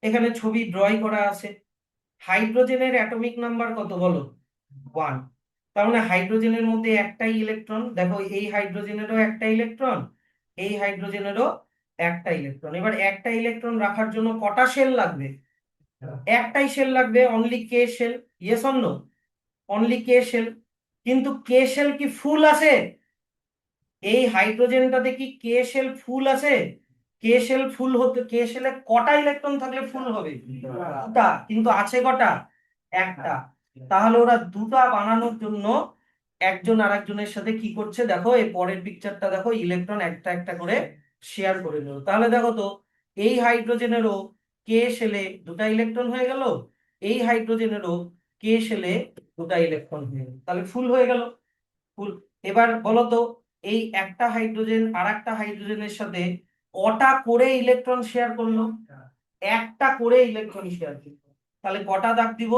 এখানে ছবি ড্রয় করা আছে। হাইড্রোজেনের অ্যাটমিক নাম্বার কত বলো? 1। তার মানে হাইড্রোজেনের মধ্যে একটাই ইলেকট্রন, দেখো এই হাইড্রোজেনেরও একটা ইলেকট্রন, এই হাইড্রোজেনেরও একটা ইলেকট্রন। এবার একটা ইলেকট্রন রাখার জন্য কটা শেল লাগবে? একটাই শেল লাগবে, only K shell. Yes or no? Only K shell. কিন্তু কে শেল কি ফুল আছে? এই হাইড্রোজেনটাতে কি কে শেল ফুল আছে? কে শেল ফুল হতে, কে শেলে কটা ইলেকট্রন থাকলে ফুল হবে? দুটা। কিন্তু আছে কটা? একটা। তাহলে ওরা দুটা বানানোর জন্য একজন আরেকজনের সাথে কি করছে দেখো, এই পরের পিকচারটা দেখো, ইলেকট্রন একটা একটা করে শেয়ার করে নিল। তাহলে দেখো তো, এই হাইড্রোজেনেরও কে শেলে দুটা ইলেকট্রন হয়ে গেল, এই হাইড্রোজেনেরও কে শেলে দুটা ইলেকট্রন হয়ে গেল, তাহলে ফুল হয়ে গেল। ফুল। এবার বলো তো, এই একটা হাইড্রোজেন আর একটা হাইড্রোজেনের সাথে কটা করে ইলেকট্রন শেয়ার করলো? একটা করে ইলেকট্রন শেয়ার করলো। তাহলে কটা দাগ দিব?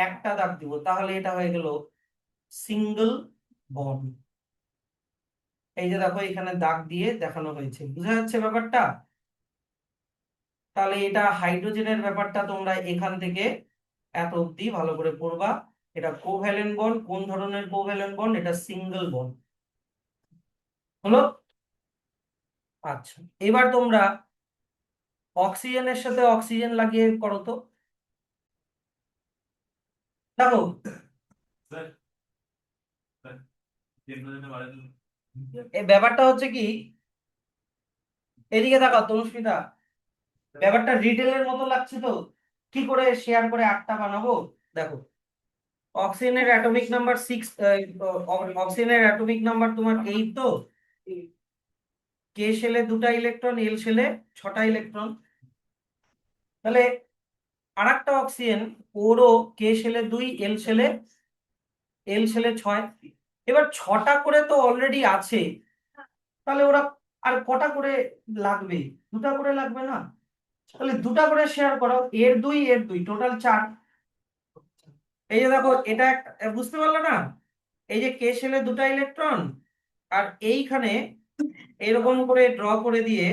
একটা দাগ দিব। তাহলে এটা হয়ে গেল সিঙ্গেল বন্ড। এই যে দেখো এখানে দাগ দিয়ে দেখানো হয়েছে, বুঝা যাচ্ছে ব্যাপারটা? তাহলে এটা হাইড্রোজেনের ব্যাপারটা তোমরা এখান থেকে এত অব্দি ভালো করে পড়বা। এটা কোভ্যালেন্ট বন্ড। কোন ধরনের কোভ্যালেন্ট বন্ড? এটা সিঙ্গেল বন্ড। হলো? আচ্ছা, এবার তোমরা অক্সিজেনের সাথে অক্সিজেন লাগিয়ে করো তো। দেখো এই ব্যাপারটা হচ্ছে কি, এদিকে তাকাও তনুস্মিতা, ব্যাপারটা রিটেলের মতো লাগছে তো। কি করে শেয়ার করে আটটা বানাবো? দেখো, অক্সিজেনের অ্যাটমিক নাম্বার 6, অক্সিজেনের অ্যাটমিক নাম্বার তোমার 8 তো। কে শেলে দুটা ইলেকট্রন, এল শেলে 6টা ইলেকট্রন। তাহলে আরেকটা অক্সিজেন, ওরও কে শেলে 2, এল শেলে 6। এবার 6টা করে তো অলরেডি আছে, তাহলে ওরা আর কটা করে লাগবে? দুটা করে লাগবে না? তাহলে দুটা করে শেয়ার করো, এর 2 এর 2, টোটাল 4। এই যে দেখো এটা বুঝতে পারলে না? এই যে কে শেলে দুটা ইলেকট্রন, আর এইখানে এরকম করে ড্র করে দিয়ে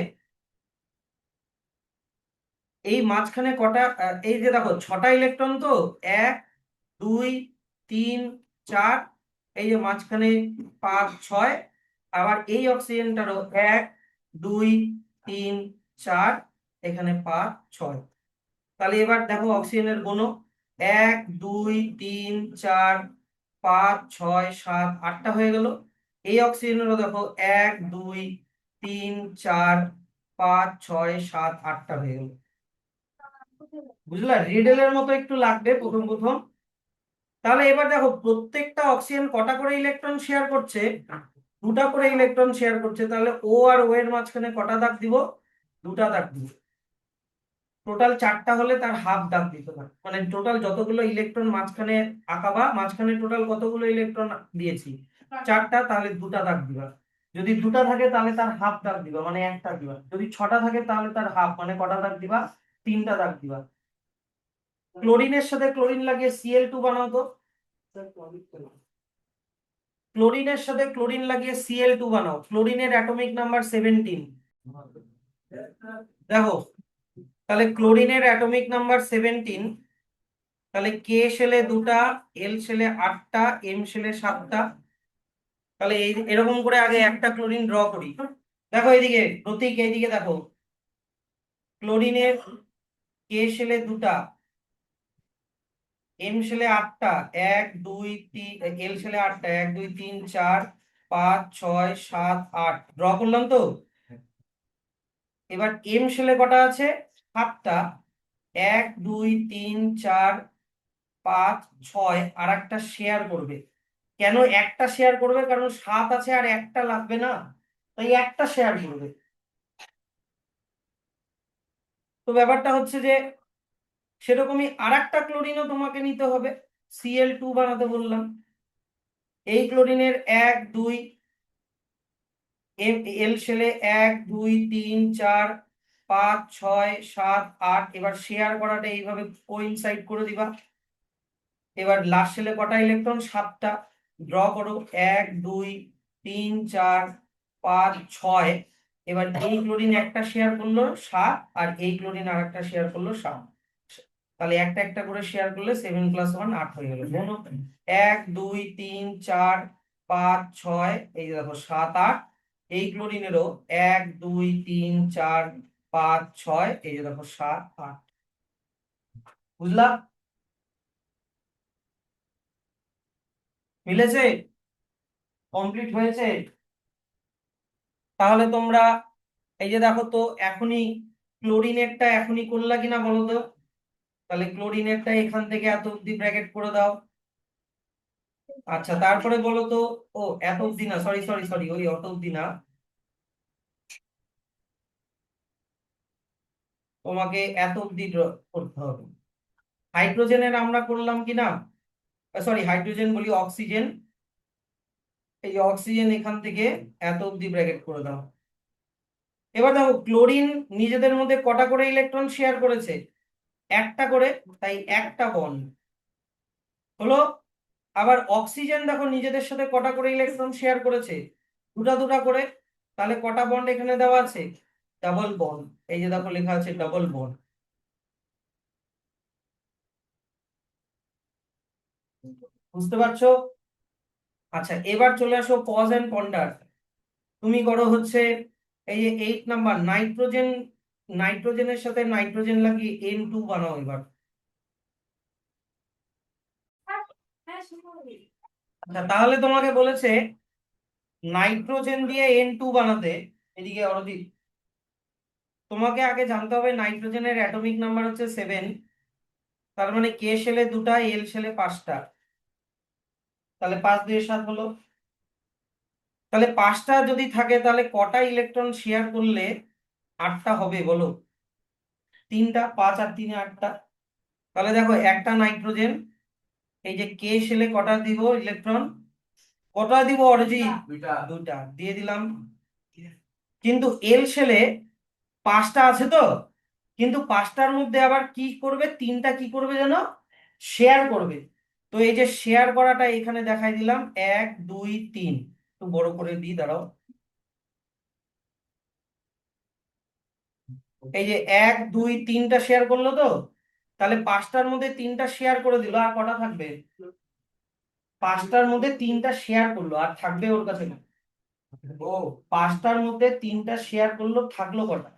এই মাঝখানে কটা, এই যে দেখো 6টা ইলেকট্রন তো, 1 2 3 4, এই যে মাঝখানে 5 6, আবার এই অক্সিজেনটারও 1 2 3 4, এখানে 5 6। তাহলে এবার দেখো অক্সিজেনের গুণ, 1 2 3 4 5 6 7 8টা হয়ে গেল। এই অক্সিজেনেরও দেখো 1 2 3 4 5 6 7 8টা হয়ে গেল। বুঝলা, রিডেলের মতো একটু লাগবে প্রথম প্রথম। তাহলে এবার দেখো প্রত্যেকটা অক্সিজেন কটা করে ইলেকট্রন শেয়ার করছে, দুটা করে ইলেকট্রন শেয়ার করছে। তাহলে ও আর ও এর মাঝখানে কটা দাগ দিব, দুটা দাগ দিব। টোটাল 4টা হলে তার হাফ দাগ দিতে হবে, মানে টোটাল যতগুলো ইলেকট্রন মাঝখানে আঁকাবা, মাঝখানে টোটাল কতগুলো ইলেকট্রন দিয়েছি, 4টা, তাহলে দুটা দাগ দিবা। যদি দুটা থাকে তাহলে তার হাফ দাগ দিবা, মানে একটা দিবা। যদি 6টা থাকে তাহলে তার হাফ, মানে কটা দাগ দিবা, 3টা দাগ দিবা। ক্লোরিনের সাথে ক্লোরিন লাগিয়ে Cl2 বানাও তো। ক্লোরিনের সাথে ক্লোরিন লাগিয়ে Cl2 বানাও। ক্লোরিনের অ্যাটমিক নাম্বার 17। দেখো, তাহলে ক্লোরিনের অ্যাটমিক নাম্বার 17। তাহলে কে শেলে দুটা, এল শেলে 8টা, এম শেলে 7টা। তাহলে এই এরকম করে আগে একটা ক্লোরিন ড্র করি। দেখো এইদিকে প্রতীক, এইদিকে দেখো, ক্লোরিনের কে শেলে দুটা, এম শেলে 8টা, 1 2 3, এল শেলে 8টা, 1 2 3 4 5 6 7 8 ড্র করলাম তো। এবার এম শেলে কটা আছে, 7টা, 1 2 3 4 5 6, আর একটা শেয়ার করবে। কেন একটা শেয়ার করবে, কারণ 7 আছে আর একটা লাগবে না, তাই একটা শেয়ার করবে। তো ব্যাপারটা হচ্ছে যে সেরকমই আর একটা ক্লোরিনও তোমাকে নিতে হবে, Cl2 বানাতে বললাম। এই ক্লোরিনের 1 2, এল শেলে 1 2 3 4 5 6 7 8। এবার শেয়ার করাটা এইভাবে কোইনসাইড করে দিবা। এবার লাস্ট শেলে কটা ইলেকট্রন, 7টা। ড্র করো, 1 2 3 4 5 6। এবার এই ক্লোরিন একটা শেয়ার করলো 7, আর এই ক্লোরিন আর একটা শেয়ার করলো 7। তাহলে একটা একটা করে শেয়ার করলে 7 + 1 8 হয়ে গেল। গুণ 1 2 3 4 5 6, এই যে দেখো 7 8। এই ক্লোরিনেরও 1 2 3 4 5 6, এই যে দেখো 7 8। বুঝলা, মিলেছে, কমপ্লিট হয়েছে। তাহলে তোমরা এই যে দেখো তো, এখনই ক্লোরিনেরটা এখনই করলা কিনা বলো তো। তাহলে ক্লোরিনেরটা এখান থেকে এত অব্দি ব্র্যাকেট করে দাও। আচ্ছা, তারপরে বলো তো, ও এত অব্দি না, সরি সরি সরি, ওই অত অব্দি না, তোমাকে এত অব্দি করতে হবে। হাইড্রোজেনের আমরা করলাম কিনা, সরি হাইড্রোজেন বলি, অক্সিজেন। এই যে অক্সিজেন এখান থেকে এত অব্দি ব্র্যাকেট করে দাও। এবার দেখো ক্লোরিন নিজেদের মধ্যে কটা করে ইলেকট্রন শেয়ার করেছে, একটা করে, তাই একটা বন্ড হলো। আবার অক্সিজেন দেখো নিজেদের সাথে কটা করে ইলেকট্রন শেয়ার করেছে, দুটা দুটা করে। তাহলে কটা বন্ড এখানে দেওয়া আছে, ডাবল বন্ড। এই যে দেখো লেখা আছে ডাবল বন্ড। বুঝতে পারছো? আচ্ছা, এবার চলে আসো পজ এন্ড পন্ডার। তুমি করো হচ্ছে এই যে 8 নাম্বার, নাইট্রোজেন। নাইট্রোজেনের সাথে নাইট্রোজেন লাগিয়ে N2 বানাও এবার। আচ্ছা, তাহলে তোমাকে বলেছে নাইট্রোজেন দিয়ে N2 বানাতে। এদিকে অরজিৎ, তোমাকে আগে জানতে হবে নাইট্রোজেনের অ্যাটমিক নাম্বার হচ্ছে 7। তার মানে কে শেলে দুটা, এল শেলে 5টা। তাহলে 5 2 7 হলো। তাহলে 5টা যদি থাকে তাহলে কটা ইলেকট্রন শেয়ার করলে 8টা হবে বলো, 3টা। 5 আর 3 8টা। তাহলে দেখো একটা নাইট্রোজেন, এই যে কে শেলে কটা দিব ইলেকট্রন, কটা দিব অরিজিৎ, দুইটা দিয়ে দিলাম। কিন্তু এল শেলে 5টা আছে তো, কিন্তু 5টার মধ্যে আবার কি করবে, 3টা কি করবে যেন, শেয়ার করবে। তো এই যে শেয়ার করাটা এখানে দেখাই দিলাম, 1 2 3। একটু বড় করে দিই, দাঁড়াও। এই যে 1 2 3টা শেয়ার করলো তো, তাহলে 5টার মধ্যে 3টা শেয়ার করে দিল, আর কটা থাকবে, 5টার মধ্যে 3টা শেয়ার করলো, আর থাকবে ওর কাছে কত? ও, 5টার মধ্যে 3টা শেয়ার করলো, থাকলো কটা?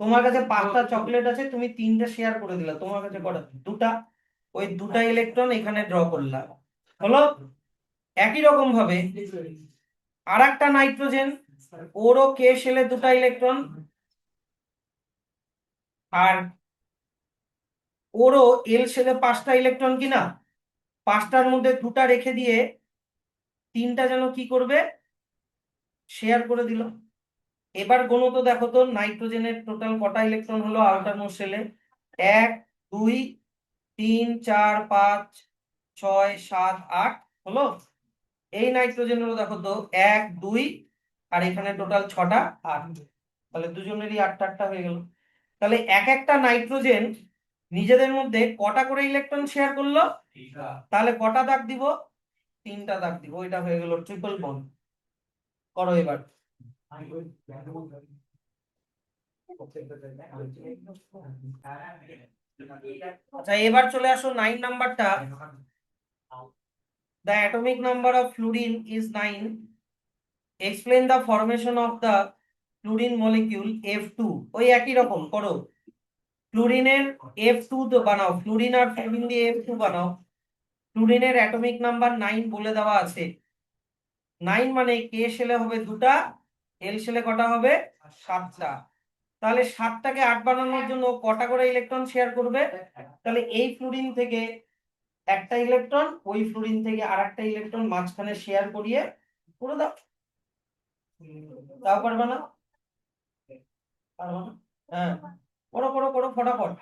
তোমার কাছে 5টা চকলেট আছে, তুমি 3টা শেয়ার করে দিলা, তোমার কাছে কটা, দুটা। ওই দুটা ইলেকট্রন এখানে ড্র করলাম, হলো। একই রকম ভাবে আর একটা নাইট্রোজেন, ওরও কে শেলে দুটা ইলেকট্রন, আর ওরও এল শেলে 5টা ইলেকট্রন কিনা, 5টার মধ্যে 2টা রেখে দিয়ে 3টা যেন কি করবে, শেয়ার করে দিল। এবার গুনো তো, দেখো তো নাইট্রোজেনের টোটাল কটা ইলেকট্রন হলো আউটারমোস্ট শেলে। 1 2 3 4 5 6 7 8 হলো। এই নাইট্রোজেনেরও দেখো তো 1 2, আর এখানে টোটাল 6টা 8, তাহলে দুজনেরই 8টা 8টা হয়ে গেল। তাহলে এক একটা নাইট্রোজেন নিজেদের মধ্যে কটা করে ইলেকট্রন শেয়ার করলো, তাহলে কটা দাগ দিব, 3টা দাগ দিব। এটা হয়ে গেল ট্রিপল বন্ড। করো এবার। আচ্ছা, এবার চলে আসো 9 নাম্বারটা। The atomic number of fluorine is 9. Explain the formation of the fluorine molecule F2. ওই একই রকম করো। ফ্লুরিনের F2 তো বানাও, ফ্লুরিন আর ফ্লুরিন দিয়ে F2 বানাও। ফ্লুরিনের অ্যাটমিক নাম্বার 9 বলে দেওয়া আছে। 9 মানে কে শেলে হবে 2টা, এল শেলে কটা হবে, 7টা। তাহলে 7টাকে 8 বানানোর জন্য কটা করে ইলেকট্রন শেয়ার করবে, তাহলে এই ফ্লুরিন থেকে একটা ইলেকট্রন, ওই ফ্লুরিন থেকে আরেকটা ইলেকট্রন মাঝখানে শেয়ার করিয়ে করে দাও। তাও পারবে না? পারবে না? হ্যাঁ, করো করো করো ফটাফট।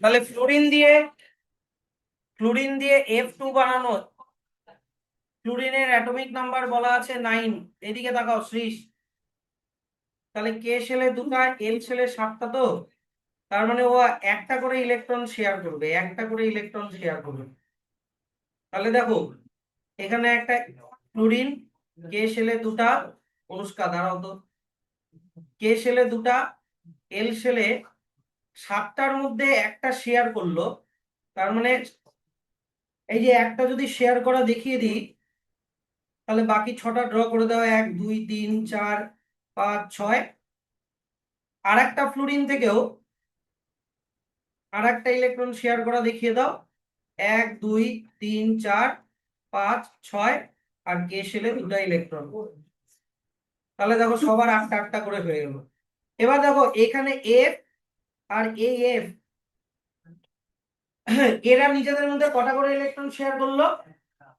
তাহলে ফ্লুরিন দিয়ে F2 বানানো, ফ্লুরিনের অ্যাটমিক নাম্বার বলা আছে 9। এদিকে তাকাও শ্রীশ। তাহলে কে শেলে 2টা, এল শেলে 7টা, তো তার মানে ও একটা করে ইলেকট্রন শেয়ার করবে, একটা করে ইলেকট্রন শেয়ার করবে। তাহলে দেখো এখানে একটা ফ্লুরিন, কে শেলে 2টা, অনুষ্কা দাঁড়াও তো, কে শেলে 2টা, এল শেলে 7টার মধ্যে একটা শেয়ার করলো। তার মানে এই যে একটা যদি শেয়ার করা দেখিয়ে দিই, তাহলে বাকি 6টা ড্র করে দাও, 1 2 3 4 5 6। আর একটা ফ্লুরিন থেকেও আর একটা ইলেকট্রন শেয়ার করা দেখিয়ে দাও, 1 2 3 4 5 6, আর কে শেলে 2টা ইলেকট্রন। তাহলে দেখো সবার 8টা 8টা করে হয়ে গেল। এবার দেখো এখানে এফ আর এফ, এরা নিজেদের মধ্যে কটা করে ইলেকট্রন শেয়ার করলো,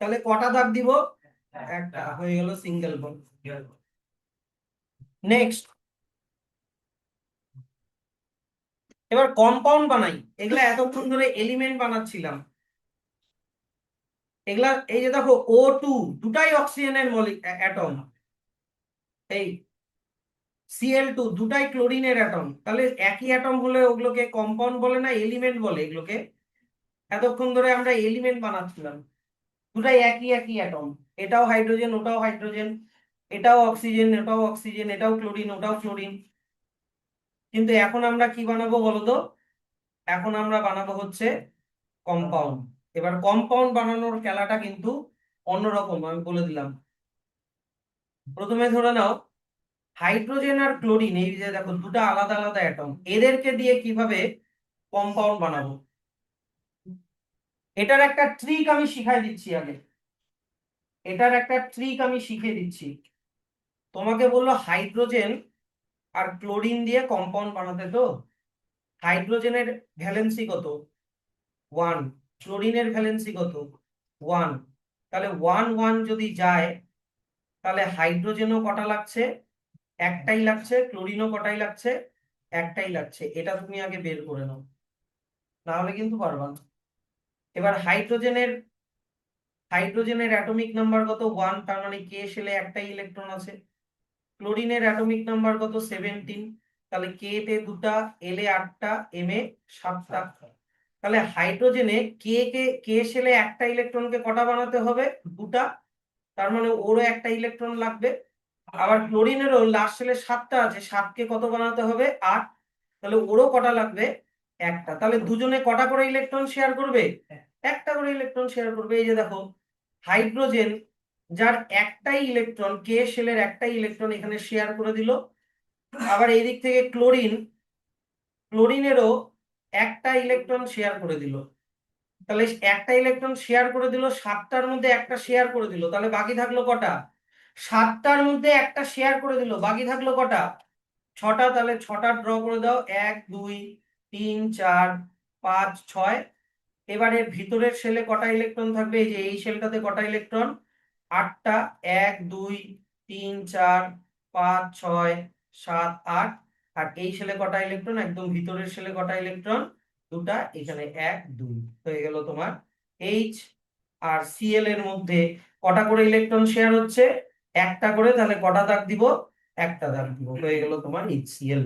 তাহলে কটা দাগ দিব, একটা, হয়ে গেল সিঙ্গেল বন্ড। নেক্সট, এবার কম্পাউন্ড বানাই। এগুলা এতক্ষণ ধরে এলিমেন্ট বানাচ্ছিলাম। এগুলা এই যে দেখো O2, দুটাই অক্সিজেনের অ্যাটম। এই Cl2, দুটাই ক্লোরিনের অ্যাটম। তাহলে একই অ্যাটম হলে ওগুলোকে কম্পাউন্ড বলে না এলিমেন্ট বলে এগুলোকে? এতক্ষণ ধরে আমরা এলিমেন্ট বানাচ্ছিলাম। দুটাই একই একই অ্যাটম, এটাও হাইড্রোজেন ওটাও হাইড্রোজেন, এটাও অক্সিজেন ওটাও অক্সিজেন, এটাও ক্লোরিন ওটাও ক্লোরিন। কিন্তু এখন আমরা কি বানাবো বলতো, এখন আমরা বানাবো হচ্ছে কম্পাউন্ড। এবার কম্পাউন্ড বানানোর খেলাটা কিন্তু অন্যরকম, আমি বলে দিলাম। প্রথমে ধরে নাও হাইড্রোজেন আর ক্লোরিন, এই যে দেখো দুটো আলাদা আলাদা অ্যাটম, এদেরকে দিয়ে কিভাবে কম্পাউন্ড বানাবো, এটার একটা ট্রিক আমি শিখাই দিচ্ছি আগে। এটার একটা ট্রিক আমি শিখিয়ে দিচ্ছি। তোমাকে বললো হাইড্রোজেন আর ক্লোরিন দিয়ে কম্পাউন্ড বানাতে, তো হাইড্রোজেনের ভ্যালেন্সি কত, 1, ক্লোরিনের ভ্যালেন্সি কত, 1। তাহলে 1 1 যদি যায়, তাহলে হাইড্রোজেনও কটা লাগছে, একটাই লাগছে, ক্লোরিনও কটাই লাগছে, একটাই লাগছে। এটা তুমি আগে বের করে নাও, না হলে কিন্তু পারবা না। এবার হাইড্রোজেনের অ্যাটমিক নাম্বার কত, 1, তার মানে কে শেলে একটাই ইলেকট্রন আছে। ক্লোরিনের অ্যাটমিক নাম্বার কত, 17, তাহলে কে তে 2টা, এল এ 8টা, এম এ 7টা। তাহলে হাইড্রোজেনে কে শেলে একটা ইলেকট্রনকে কটা বানাতে হবে, 2টা, তার মানে ওরও একটা ইলেকট্রন লাগবে। আবার ক্লোরিনেরও লাস্ট শেলে 7টা আছে, 7কে কত বানাতে হবে, 8, তাহলে ওরও কটা লাগবে, একটা। তাহলে দুজনে কটা করে ইলেকট্রন শেয়ার করবে, একটা করে ইলেকট্রন শেয়ার করবে। এই যে দেখো হাইড্রোজেন, যার একটাই ইলেকট্রন, কে শেলের একটাই ইলেকট্রন এখানে শেয়ার করে দিল। আবার এই দিক থেকে ক্লোরিনেরও একটা ইলেকট্রন শেয়ার করে দিল। তাহলে একটা ইলেকট্রন শেয়ার করে দিল, 7টার মধ্যে একটা শেয়ার করে দিল, তাহলে বাকি থাকলো কটা? 7টার মধ্যে একটা শেয়ার করে দিল, বাকি থাকলো কটা? 6টা। তাহলে 6টা ড্র করে দাও, 1 2 3 4 5 6। এবার এর ভিতরের শেলে কটা ইলেকট্রন থাকবে? এই যে এই শেলটাতে কটা ইলেকট্রন? 8টা। 1 2 3 4 5 6 7 8। আর এই শেলে কটা ইলেকট্রন? একদম ভিতরের শেলে কটা ইলেকট্রন? দুটা। এখানে 1 2 হয়ে গেল তোমার। এইচ আর সিএল এর মধ্যে কটা করে ইলেকট্রন শেয়ার হচ্ছে? একটা করে। তাহলে কটা দাগ দিব? একটা দাগ দিব। হয়ে গেল তোমার এইচসিএল।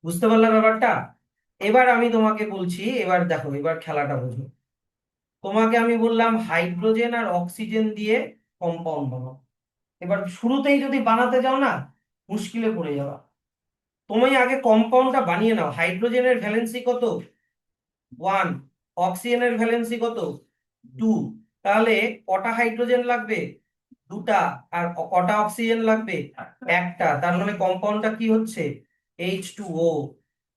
বুঝতে পারলাম ব্যাপারটা? এবার আমি তোমাকে বলছি, এবার দেখো, এবার খেলাটা বোঝো। তোমাকে আমি বললাম হাইড্রোজেন আর অক্সিজেন দিয়ে কম্পাউন্ড বানাও। এবার শুরুতেই যদি বানাতে যাও না, মুশকিলে পড়ে যাবা। তুমি আগে কম্পাউন্ডটা বানিয়ে নাও। হাইড্রোজেনের ভ্যালেন্সি কত? 1। অক্সিজেনের ভ্যালেন্সি কত? 2। তাহলে কটা হাইড্রোজেন লাগবে? দুটা। আর কটা অক্সিজেন লাগবে? একটা। তার মানে কম্পাউন্ডটা কি হচ্ছে? H2O।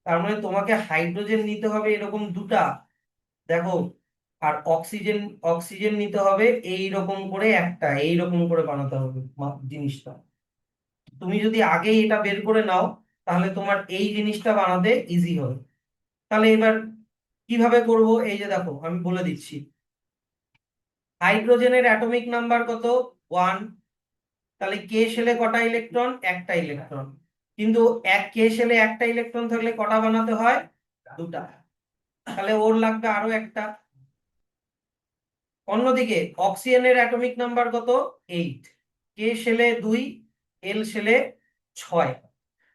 তার মানে তোমাকে হাইড্রোজেন নিতে হবে এরকম দুটা, দেখো। আর অক্সিজেন অক্সিজেন নিতে হবে এই রকম করে একটা, এই রকম করে বানাতে হবে জিনিসটা। তুমি যদি আগে এটা বের করে নাও, তাহলে তোমার এই জিনিসটা বানাতে ইজি হবে। তাহলে এবার কিভাবে করব? এই যে দেখো, আমি বলে দিচ্ছি। হাইড্রোজেনের অ্যাটমিক নাম্বার কত? 1। তাহলে কে শেলে কটা ইলেকট্রন? একটা ইলেকট্রন। কিন্তু এক কে শেলে একটা ইলেকট্রন থাকলে কটা বানাতে হয়? দুটা। তাহলে ওর লাগবে আরো একটা। অন্যদিকে অক্সিজেনের অ্যাটমিক নাম্বার কত? 8। কে শেলে 2, এল শেলে 6।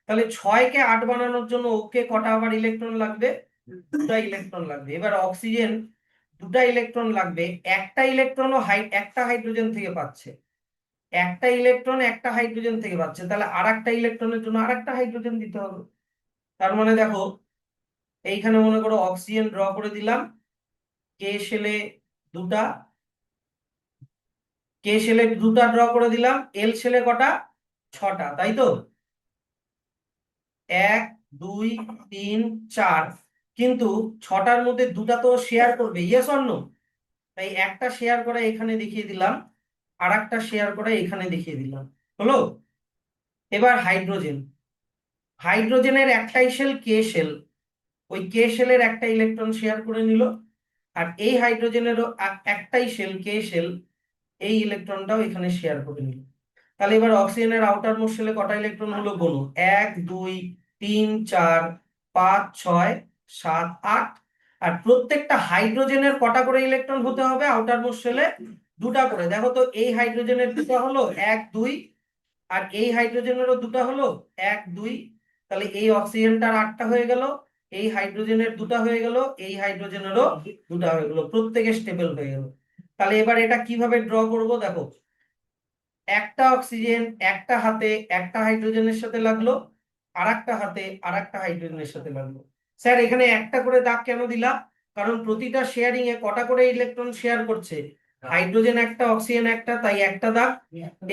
তাহলে 6কে 8 বানানোর জন্য ওকে কটা আবার ইলেকট্রন লাগবে? দুটা ইলেকট্রন লাগবে। এবার অক্সিজেন দুটা ইলেকট্রন লাগবে, একটা ইলেকট্রনও একটা হাইড্রোজেন থেকে পাচ্ছে। একটা ইলেকট্রন একটা হাইড্রোজেন থেকে পাচ্ছে, তাহলে আর একটা ইলেকট্রনের জন্য আর একটা হাইড্রোজেন দিতে হবে। তার মানে দেখো, এইখানে মনে করো অক্সিজেন ড্র করে দিলাম। কে শেলে দুটা, কে শেলে দুটা ড্র করে দিলাম। এল শেলে কটা? 6টা, তাই তো? 1 2 3 4। কিন্তু 6টার মধ্যে দুটা তো শেয়ার করবে, ইয়েস অর নো? তাই একটা শেয়ার করে এখানে দেখিয়ে দিলাম, আর একটা শেয়ার করে এখানে দেখিয়ে দিলাম। হলো? এবার হাইড্রোজেন। হাইড্রোজেনের একটাই শেল, কে শেল। ওই কে শেলের একটা ইলেকট্রন শেয়ার করে নিল। আর এই হাইড্রোজেনেরও একটাই শেল, কে শেল। এই ইলেকট্রনটাও এখানে শেয়ার করে নিল। তাহলে এবার অক্সিজেনের আউটার মোস্ট শেলে কটা ইলেকট্রন হলো গোনো? 1 2 3 4 5 6 7 8। আর প্রত্যেকটা হাইড্রোজেনের কটা করে ইলেকট্রন হতে হবে আউটার মোস্ট শেলে? দুটা করে। দেখো তো, এই হাইড্রোজেনের দুটো হলো 1 2। আর এই হাইড্রোজেনেরও দুটো হলো 1 2। তাহলে এই অক্সিজেনটার 8টা হয়ে গেল, এই হাইড্রোজেনের দুটো হয়ে গেল, এই হাইড্রোজেনেরও দুটো হয়ে গেল, প্রত্যেকে স্টেবল হয়ে গেল। তাহলে এবার এটা কিভাবে ড্র করব? দেখো, একটা অক্সিজেন একটা হাতে একটা হাইড্রোজেনের সাথে লাগলো, আর একটা হাতে আর একটা হাইড্রোজেনের সাথে লাগলো। স্যার এখানে একটা করে দাগ কেন দিলা? কারণ প্রতিটা শেয়ারিং এ কটা করে ইলেকট্রন শেয়ার করছে? হাইড্রোজেন একটা অক্সিজেন একটা, তাই একটা দাগ।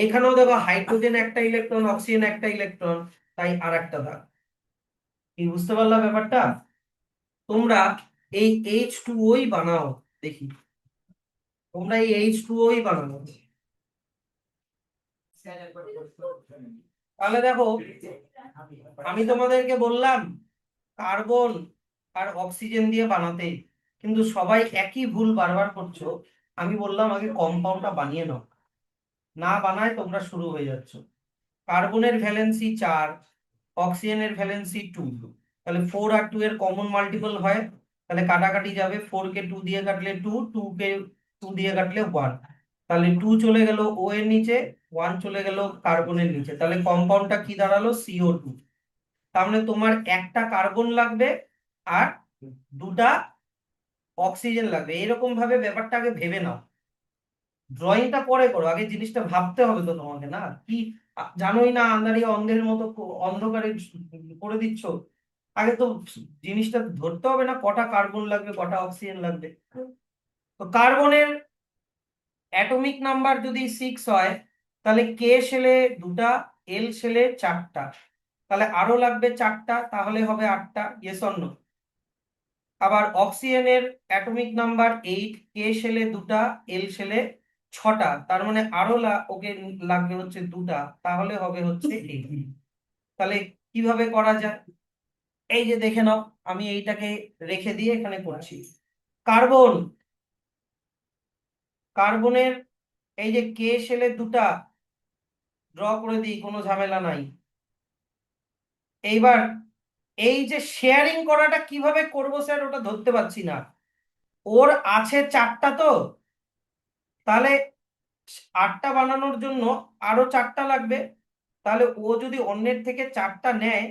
এখানেও দেখো হাইড্রোজেন একটা ইলেকট্রন অক্সিজেন একটা ইলেকট্রন, তাই আর একটা দাগ। কি বুঝতে পারলা ব্যাপারটা? তোমরা এই H2O বানাও, দেখি। তোমরা এই H2O বানাও। তাহলে দেখো, আমি তোমাদেরকে বললাম কার্বন আর অক্সিজেন দিয়ে বানাতে, কিন্তু সবাই একই ভুল বারবার করছো। আমি বললাম আগে কম্পাউন্ডটা বানিয়ে নাও, না বানায় তোমরা শুরু হয়ে যাচ্ছ। কার্বনের ভ্যালেন্সি 4, অক্সিজেনের ভ্যালেন্সি 2। তাহলে 4 আর 2 এর কমন মাল্টিপল হয়, তাহলে কাটাকাটি যাবে। 4 কে 2 দিয়ে কাটলে 2, 2 কে 2 দিয়ে কাটলে 1। তাহলে 2 চলে গেল ও এর নিচে, 1 চলে গেল কার্বনের নিচে। তাহলে কম্পাউন্ডটা কি দাঁড়ালো? CO2। তার মানে তোমার একটা কার্বন লাগবে আর দুটা অক্সিজেন লাগবে। এরকম ভাবে ব্যাপারটা আগে ভেবে নাও। ড্রয়িংটা পরে করো, আগে জিনিসটা ভাবতে হবে তো তোমাকে, না কি? জানোই না, আন্ধারি অন্ধের মতো অন্ধকারে করে দিচ্ছ। আগে তো জিনিসটা ধরতে হবে না, কটা কার্বন লাগবে কটা অক্সিজেন লাগবে। তো কার্বনের অ্যাটমিক নাম্বার যদি 6 হয়, তাহলে কে শেলে দুটা, এল শেলে 4টা। তাহলে আরো লাগবে 4টা, তাহলে হবে 8টা। Yes or no? আবার অক্সিজেনের অ্যাটমিক নাম্বার 8, কে শেলে 2টা, এল শেলে 6টা, তার মানে আরো ওকে লাগবে হচ্ছে 2টা, তাহলে হবে হচ্ছে 8। তাহলে কিভাবে করা যায়, এই যে দেখে নাও, আমি এইটাকে রেখে দিয়ে এখানে করছি। কার্বন, কার্বনের এই যে কে শেলে 2টা ড্র করে দিই, কোনো ঝামেলা নাই। এইবার এই যে শেয়ারিং করাটা কিভাবে করব স্যার, ওটা ধরতে পারছি না। ওর আছে 4টা, তো তাহলে 8টা বানানোর জন্য আরো 4টা লাগবে। তাহলে ও যদি অন্যের থেকে 4টা নেয়,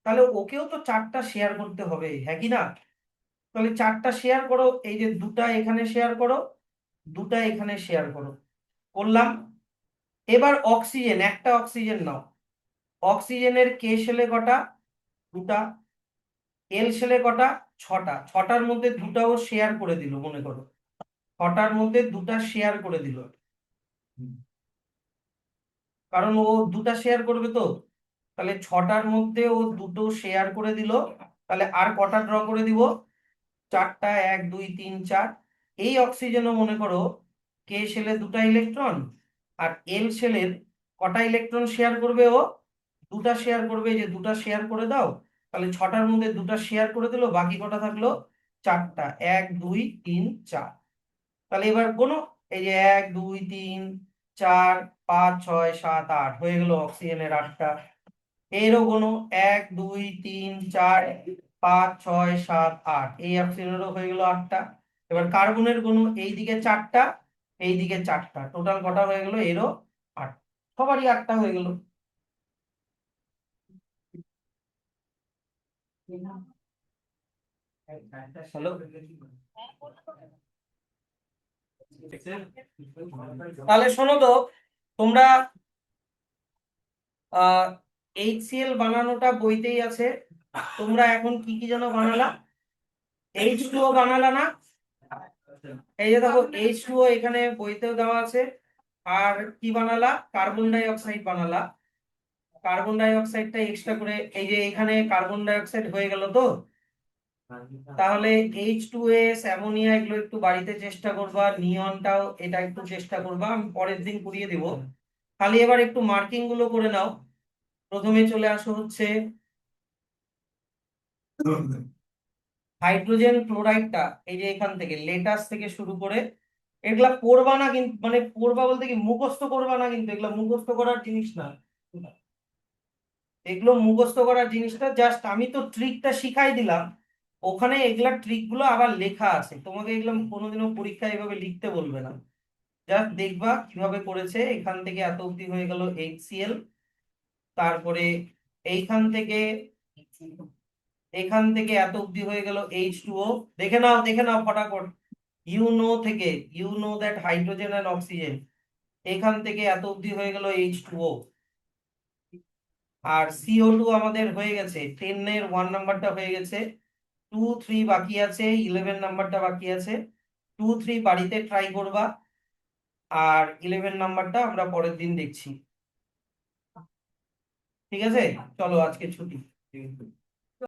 তাহলে ওকেও তো 4টা শেয়ার করতে হবে, হ্যাঁ কি না? তাহলে 4টা শেয়ার করো, এই যে 2টা এখানে শেয়ার করো, 2টা এখানে শেয়ার করো, করলাম। এবার অক্সিজেন, একটা অক্সিজেন নাও। অক্সিজেনের কে শেলে কটা, 2টা, এল শেলে কটা, 6টা। 6টার মধ্যে 2টাও শেয়ার করে দিল, মনে করো 6টার মধ্যে 2টা শেয়ার করে দিল, কারণ ও 2টা শেয়ার করবে তো। তাহলে 6টার মধ্যে ও 2টো শেয়ার করে দিল। তাহলে আর কটা ড্র করে দিব, 4টা, 1 2 3 4। এই অক্সিজেনও মনে করো কে শেলে 2টা ইলেকট্রন, আর এল শেলের কটা ইলেকট্রন শেয়ার করবে ও, 2টা শেয়ার করবে, এই যে 2টা শেয়ার করে দাও। তাহলে 6টার মধ্যে 2টা শেয়ার করে দিল, বাকি কটা থাকলো, 4টা, 1 2 3 4। তাহলে এবার কোনো, এই যে 1 2 3 4 5 6 7 8 হয়ে গেল অক্সিজেনের 8টা। এরও কোনো 1 2 3 4 5 6 7 8, এই অক্সিজেনেরও হয়ে গেল 8টা। এবার কার্বনের কোনো এইদিকে 4টা, এইদিকে 4টা, টোটাল কটা হয়ে গেল, এরও 8, সবারই 8টা হয়ে গেল। হ্যালো, তাহলে শোনো তো, তোমরা HCl বানানোটা বইতেই আছে। তোমরা এখন কি কি যেন বানালা, H2O বানালা না? এই যে দেখো H2O এখানে বইতেও দেওয়া আছে। আর কি বানালা, carbon die oxide বানালা। Carbon die অক্সাইডটা extra করে, এই যে এখানে কার্বন ডাই অক্সাইড হয়ে গেল তো। তাহলে H2S, অ্যামোনিয়া, এগুলো একটু বাড়িতে চেষ্টা করবা, নিয়নটাও এটা একটু চেষ্টা করবা, আমি পরের দিন করিয়ে দেব। খালি এবার একটু মার্কিং গুলো করে নাও। প্রথমে চলে আসো হচ্ছে হাইড্রোজেন ক্লোরাইডটা, এই যে এখান থেকে লেটাস থেকে শুরু করে, এগুলা পড়বা না কিন্তু, মানে পড়বা বলতে কি মুখস্থ করবা না, কিন্তু এগুলা মুখস্থ করার জিনিস না। এগুলো মুখস্থ করার জিনিসটা জাস্ট আমি তো ট্রিকটা শিখাই দিলাম, ওখানে এগুলা ট্রিক গুলো আবার লেখা আছে, তোমাকে এগুলো কোনোদিনও পরীক্ষায় এভাবে লিখতে বলবে না। জাস্ট দেখবা কিভাবে করেছে, এখান থেকে এত অব্দি হয়ে গেল HCl। তারপরে এইখান থেকে, এখান থেকে এত অব্দি হয়ে গেল H2O। দেখে নাও, দেখে নাও ফটাফট। ইউ থেকে, you know that hydrogen and oxygen, এখান থেকে এত অব্দি হয়ে গেল H2O। আর CO2 আমাদের হয়ে গেছে, 10 এর 1 নাম্বারটা হয়ে গেছে, 2 3 বাকি আছে, 11 নাম্বারটা বাকি আছে। 2 3 বাড়িতে ট্রাই করবা, আর 11 নাম্বারটা আমরা পরের দিন দেখছি। ঠিক আছে, চলো আজকে ছুটি।